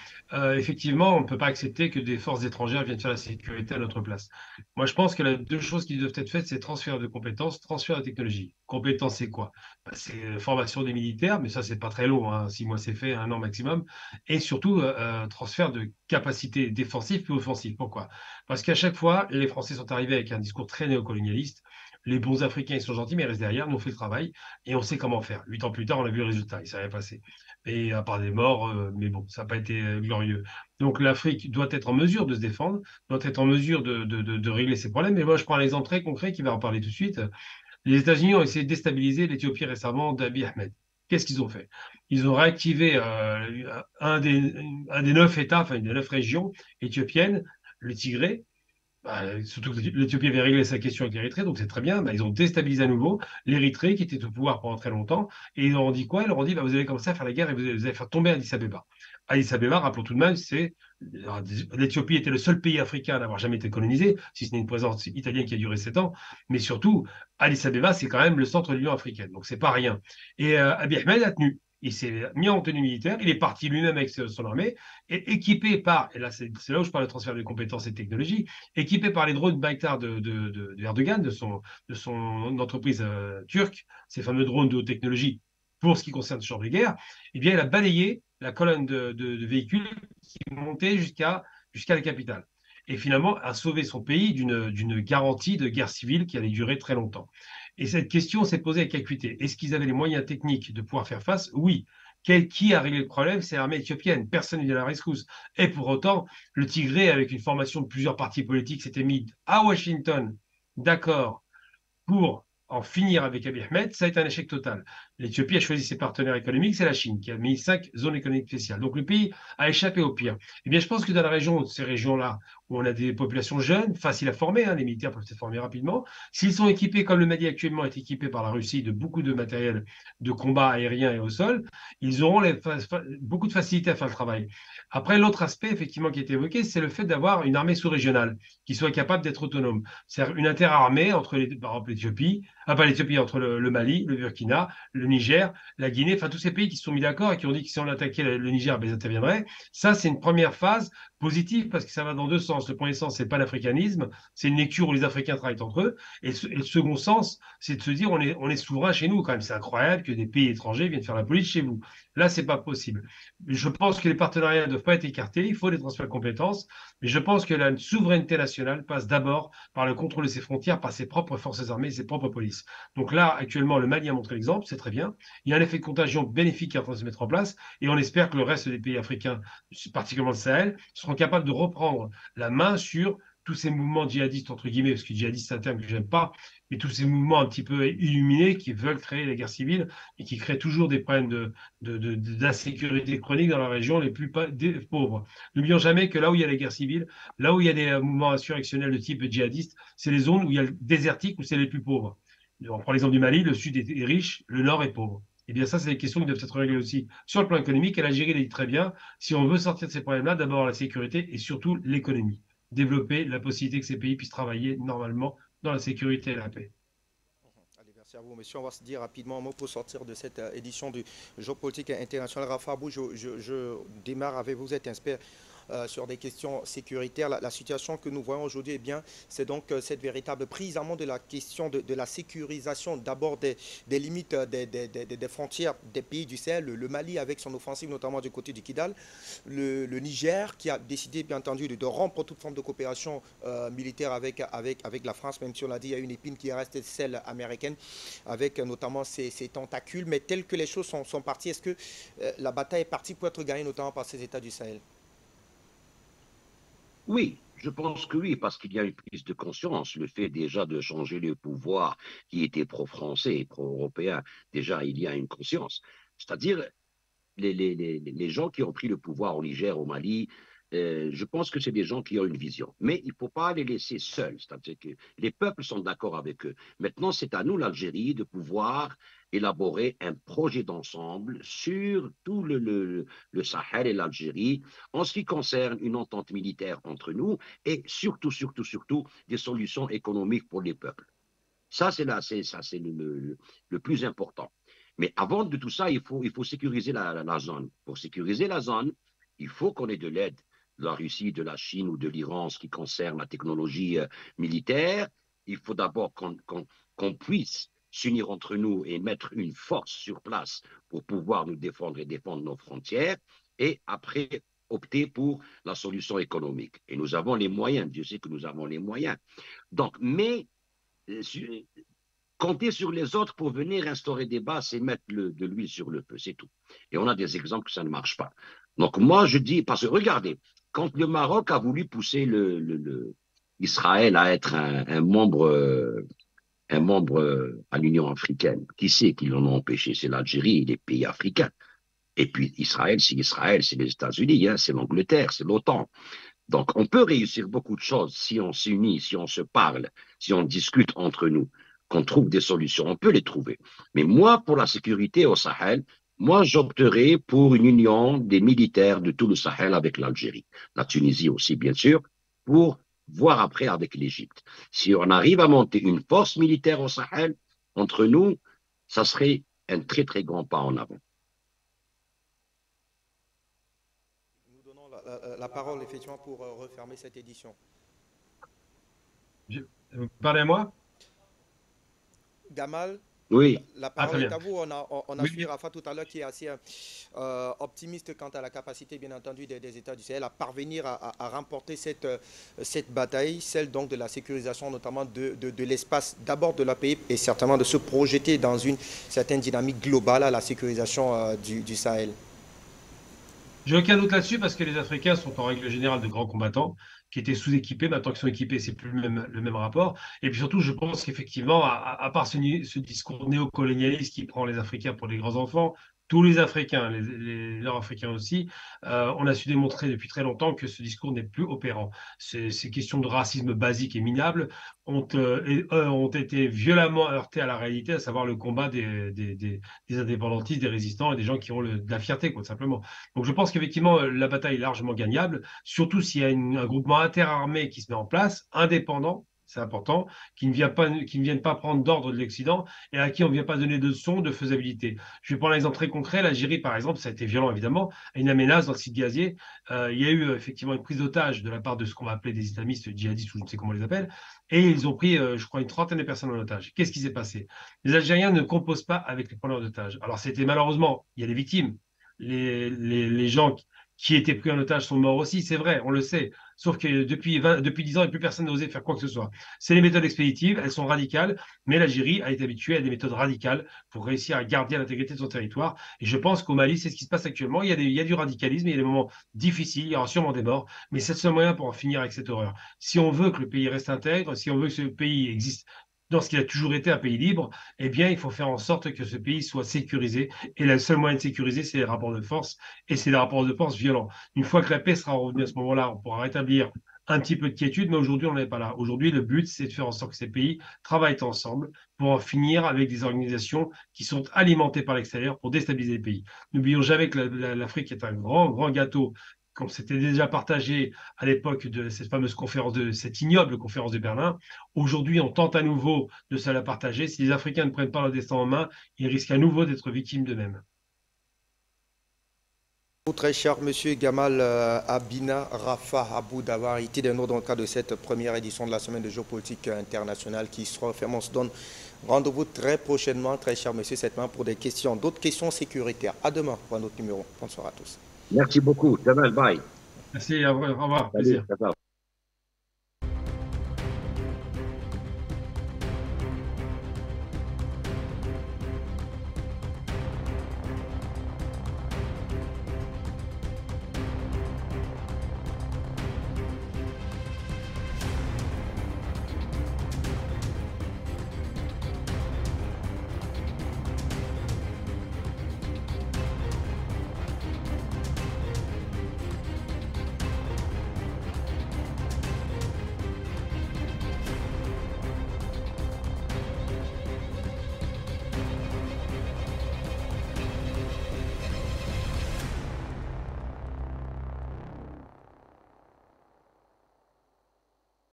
[SPEAKER 2] Effectivement, on ne peut pas accepter que des forces étrangères viennent faire la sécurité à notre place. Moi, je pense que les deux choses qui doivent être faites, c'est transfert de compétences, transfert de technologie. Compétences, c'est quoi? C'est formation des militaires, mais ça, c'est pas très long, hein, 6 mois, c'est fait, 1 an maximum. Et surtout, transfert de capacités défensives puis offensives. Pourquoi? Parce qu'à chaque fois, les Français sont arrivés avec un discours très néocolonialiste. Les bons Africains, ils sont gentils, mais ils restent derrière, nous on fait le travail et on sait comment faire. 8 ans plus tard, on a vu le résultat, il s'est rien passé et à part des morts, mais bon, ça n'a pas été glorieux. Donc l'Afrique doit être en mesure de se défendre, doit être en mesure de régler ses problèmes. Mais moi, je prends un exemple très concret qui va en parler tout de suite. Les États-Unis ont essayé de déstabiliser l'Éthiopie récemment d'Abiy Ahmed. Qu'est-ce qu'ils ont fait? Ils ont réactivé un des 9 États, enfin une des 9 régions éthiopiennes, le Tigré. Surtout que l'Éthiopie avait réglé sa question avec l'Érythrée, donc c'est très bien. Ils ont déstabilisé à nouveau l'Érythrée qui était au pouvoir pendant très longtemps. Et ils leur ont dit quoi? Ils leur ont dit vous allez commencer à faire la guerre et vous allez faire tomber Addis Abeba. Addis Abeba, rappelons tout de même, l'Éthiopie était le seul pays africain à n'avoir jamais été colonisé, si ce n'est une présence italienne qui a duré 7 ans. Mais surtout, Addis Abeba, c'est quand même le centre de l'Union africaine, donc c'est pas rien. Et Abiy Ahmed a tenu. Il s'est mis en tenue militaire, il est parti lui-même avec son armée, et équipé par, et là c'est là où je parle de transfert de compétences et de technologies, équipé par les drones Baytar de Erdogan, de son entreprise turque, ces fameux drones de haute technologie pour ce qui concerne ce genre de guerre, eh bien, il a balayé la colonne de véhicules qui montait jusqu'à la capitale. Et finalement, a sauvé son pays d'une garantie de guerre civile qui allait durer très longtemps. Et cette question s'est posée avec acuité. Est-ce qu'ils avaient les moyens techniques de pouvoir faire face? Oui. Qui a réglé le problème? C'est l'armée éthiopienne. Personne n'est à la rescousse. Et pour autant, le Tigré, avec une formation de plusieurs partis politiques, s'était mis à Washington, d'accord, pour en finir avec Abiy Ahmed. Ça a été un échec total. L'Éthiopie a choisi ses partenaires économiques, c'est la Chine, qui a mis 5 zones économiques spéciales. Donc le pays a échappé au pire. Eh bien, je pense que dans la région, ces régions-là, où on a des populations jeunes, faciles à former, hein, les militaires peuvent être formés rapidement, s'ils sont équipés, comme le Mali actuellement est équipé par la Russie, de beaucoup de matériel de combat aérien et au sol, ils auront beaucoup de facilité à faire le travail. Après, l'autre aspect, effectivement, qui a été évoqué, c'est le fait d'avoir une armée sous-régionale qui soit capable d'être autonome. C'est-à-dire une interarmée entre, par exemple, l'Éthiopie, pas l'Éthiopie, entre le Mali, le Burkina, le Niger, la Guinée, enfin tous ces pays qui se sont mis d'accord et qui ont dit que si on attaquait le Niger, ils interviendraient. Ça, c'est une première phase positive parce que ça va dans deux sens. Le premier sens, c'est pas l'africanisme, c'est une lecture où les Africains travaillent entre eux. Et le second sens, c'est de se dire on est souverain chez nous quand même. C'est incroyable que des pays étrangers viennent faire la police chez vous. Là, c'est pas possible. Je pense que les partenariats ne doivent pas être écartés. Il faut des transferts de compétences. Mais je pense que la souveraineté nationale passe d'abord par le contrôle de ses frontières, par ses propres forces armées et ses propres polices. Donc là, actuellement, le Mali a montré l'exemple, c'est très bien. Il y a un effet de contagion bénéfique qui est en train de se mettre en place et on espère que le reste des pays africains, particulièrement le Sahel, seront capables de reprendre la main sur tous ces mouvements djihadistes, entre guillemets, parce que djihadiste, c'est un terme que j'aime pas, mais tous ces mouvements un petit peu illuminés qui veulent créer la guerre civile et qui créent toujours des problèmes d'insécurité chronique dans la région les plus pauvres. N'oublions jamais que là où il y a les guerres civiles, là où il y a des mouvements insurrectionnels de type djihadiste, c'est les zones où il y a le désertique, où c'est les plus pauvres. On prend l'exemple du Mali, le sud est riche, le nord est pauvre. Eh bien, ça, c'est des questions qui doivent être réglées aussi sur le plan économique. Et l'Algérie l'a dit très bien, si on veut sortir de ces problèmes-là, d'abord la sécurité et surtout l'économie. Développer la possibilité que ces pays puissent travailler normalement dans la sécurité et la paix.
[SPEAKER 1] Allez, merci à vous, monsieur. On va se dire rapidement un mot pour sortir de cette édition du Géopolitique international. Rafa Abou, je démarre avec vous. Vous êtes expert sur des questions sécuritaires. La situation que nous voyons aujourd'hui, eh bien, c'est donc cette véritable prise en main de la question de la sécurisation d'abord des limites des frontières des pays du Sahel, le Mali avec son offensive notamment du côté du Kidal, le Niger qui a décidé bien entendu de rompre toute forme de coopération militaire avec la France, même si on l'a dit, il y a une épine qui reste celle américaine avec notamment ses tentacules. Mais telles que les choses sont parties, est-ce que la bataille est partie pour être gagnée notamment par ces États du Sahel?
[SPEAKER 3] Oui, je pense que oui, parce qu'il y a une prise de conscience, le fait déjà de changer le pouvoir qui était pro-français et pro-européen, déjà il y a une conscience. C'est-à-dire, les gens qui ont pris le pouvoir au Niger, au Mali, je pense que c'est des gens qui ont une vision. Mais il ne faut pas les laisser seuls. C'est-à-dire que les peuples sont d'accord avec eux. Maintenant, c'est à nous, l'Algérie, de pouvoir élaborer un projet d'ensemble sur tout le Sahel et l'Algérie en ce qui concerne une entente militaire entre nous et surtout, surtout, surtout des solutions économiques pour les peuples. Ça, c'est le plus important. Mais avant de tout ça, il faut sécuriser la zone. Pour sécuriser la zone, il faut qu'on ait de l'aide de la Russie, de la Chine ou de l'Iran, ce qui concerne la technologie militaire. Il faut d'abord qu'on puisse s'unir entre nous et mettre une force sur place pour pouvoir nous défendre et défendre nos frontières. Et après, opter pour la solution économique. Et nous avons les moyens, Dieu sait que nous avons les moyens. Donc, mais compter sur les autres pour venir instaurer des bases et mettre de l'huile sur le feu, c'est tout. Et on a des exemples que ça ne marche pas. Donc moi, je dis, parce que regardez, quand le Maroc a voulu pousser Israël à être un membre à l'Union africaine, qui c'est qui l'en a empêché? C'est l'Algérie et les pays africains. Et puis Israël, c'est les États-Unis, hein, c'est l'Angleterre, c'est l'OTAN. Donc on peut réussir beaucoup de choses si on s'unit, si on se parle, si on discute entre nous, qu'on trouve des solutions, on peut les trouver. Mais moi, pour la sécurité au Sahel, moi, j'opterai pour une union des militaires de tout le Sahel avec l'Algérie, la Tunisie aussi, bien sûr, pour voir après avec l'Égypte. Si on arrive à monter une force militaire au Sahel, entre nous, ça serait un très, très grand pas en avant.
[SPEAKER 1] Nous donnons la parole effectivement pour refermer cette édition.
[SPEAKER 2] Vous parlez à moi?
[SPEAKER 1] Gamal,
[SPEAKER 3] Oui.
[SPEAKER 1] la parole est
[SPEAKER 2] bien.
[SPEAKER 1] à vous. On a
[SPEAKER 2] Oui.
[SPEAKER 1] suivi Rafa tout à l'heure qui est assez optimiste quant à la capacité, bien entendu, des États du Sahel à parvenir à remporter cette bataille, celle donc de la sécurisation, notamment de l'espace, d'abord de la pays et certainement de se projeter dans une certaine dynamique globale à la sécurisation du Sahel.
[SPEAKER 2] J'ai aucun doute là-dessus parce que les Africains sont en règle générale de grands combattants qui étaient sous-équipés. Maintenant qu'ils sont équipés, c'est plus le même rapport. Et puis surtout, je pense qu'effectivement, à part ce discours néocolonialiste qui prend les Africains pour des grands enfants, tous les Africains, les Nord-Africains aussi, on a su démontrer depuis très longtemps que ce discours n'est plus opérant. Ces questions de racisme basique et minable ont été violemment heurtées à la réalité, à savoir le combat des indépendantistes, des résistants et des gens qui ont de la fierté, quoi, simplement. Donc je pense qu'effectivement, la bataille est largement gagnable, surtout s'il y a un groupement interarmé qui se met en place, indépendant, c'est important, qui ne viennent pas prendre d'ordre de l'Occident et à qui on ne vient pas donner de leçons de faisabilité. Je vais prendre un exemple très concret. L'Algérie, par exemple, ça a été violent, évidemment, à une menace dans le site gazier. Il y a eu effectivement une prise d'otage de la part de ce qu'on va appeler des islamistes djihadistes, ou je ne sais comment on les appelle, et ils ont pris, je crois, une trentaine de personnes en otage. Qu'est-ce qui s'est passé? Les Algériens ne composent pas avec les preneurs d'otages. Alors c'était malheureusement, il y a des victimes, les gens qui étaient pris en otage sont morts aussi, c'est vrai, on le sait. Sauf que depuis 10 ans, plus personne n'a osé faire quoi que ce soit. C'est les méthodes expéditives, elles sont radicales, mais l'Algérie a été habituée à des méthodes radicales pour réussir à garder l'intégrité de son territoire. Et je pense qu'au Mali, c'est ce qui se passe actuellement. Il y a du radicalisme, il y a des moments difficiles, il y aura sûrement des morts, mais c'est le seul moyen pour en finir avec cette horreur. Si on veut que le pays reste intègre, si on veut que ce pays existe dans ce qu'il a toujours été un pays libre, eh bien, il faut faire en sorte que ce pays soit sécurisé. Et le seul moyen de sécuriser, c'est les rapports de force, et c'est les rapports de force violents. Une fois que la paix sera revenue à ce moment-là, on pourra rétablir un petit peu de quiétude, mais aujourd'hui, on n'en est pas là. Aujourd'hui, le but, c'est de faire en sorte que ces pays travaillent ensemble pour en finir avec des organisations qui sont alimentées par l'extérieur pour déstabiliser les pays. N'oublions jamais que l'Afrique est un grand, grand gâteau, comme c'était déjà partagé à l'époque de cette fameuse conférence, de cette ignoble conférence de Berlin. Aujourd'hui, on tente à nouveau de se la partager. Si les Africains ne prennent pas leur destin en main, ils risquent à nouveau d'être victimes d'eux-mêmes.
[SPEAKER 1] Très cher Monsieur Gamal Abina Rafa Abou d'avoir été de nous dans le cadre de cette première édition de la semaine de géopolitique internationale qui sera fermée. On se donne rendez-vous très prochainement, très cher Monsieur Setman, pour des questions, d'autres questions sécuritaires. À demain pour un autre numéro. Bonsoir à tous.
[SPEAKER 3] Merci beaucoup. Jamal, bye.
[SPEAKER 2] Merci, au revoir,
[SPEAKER 3] Salut,
[SPEAKER 2] plaisir.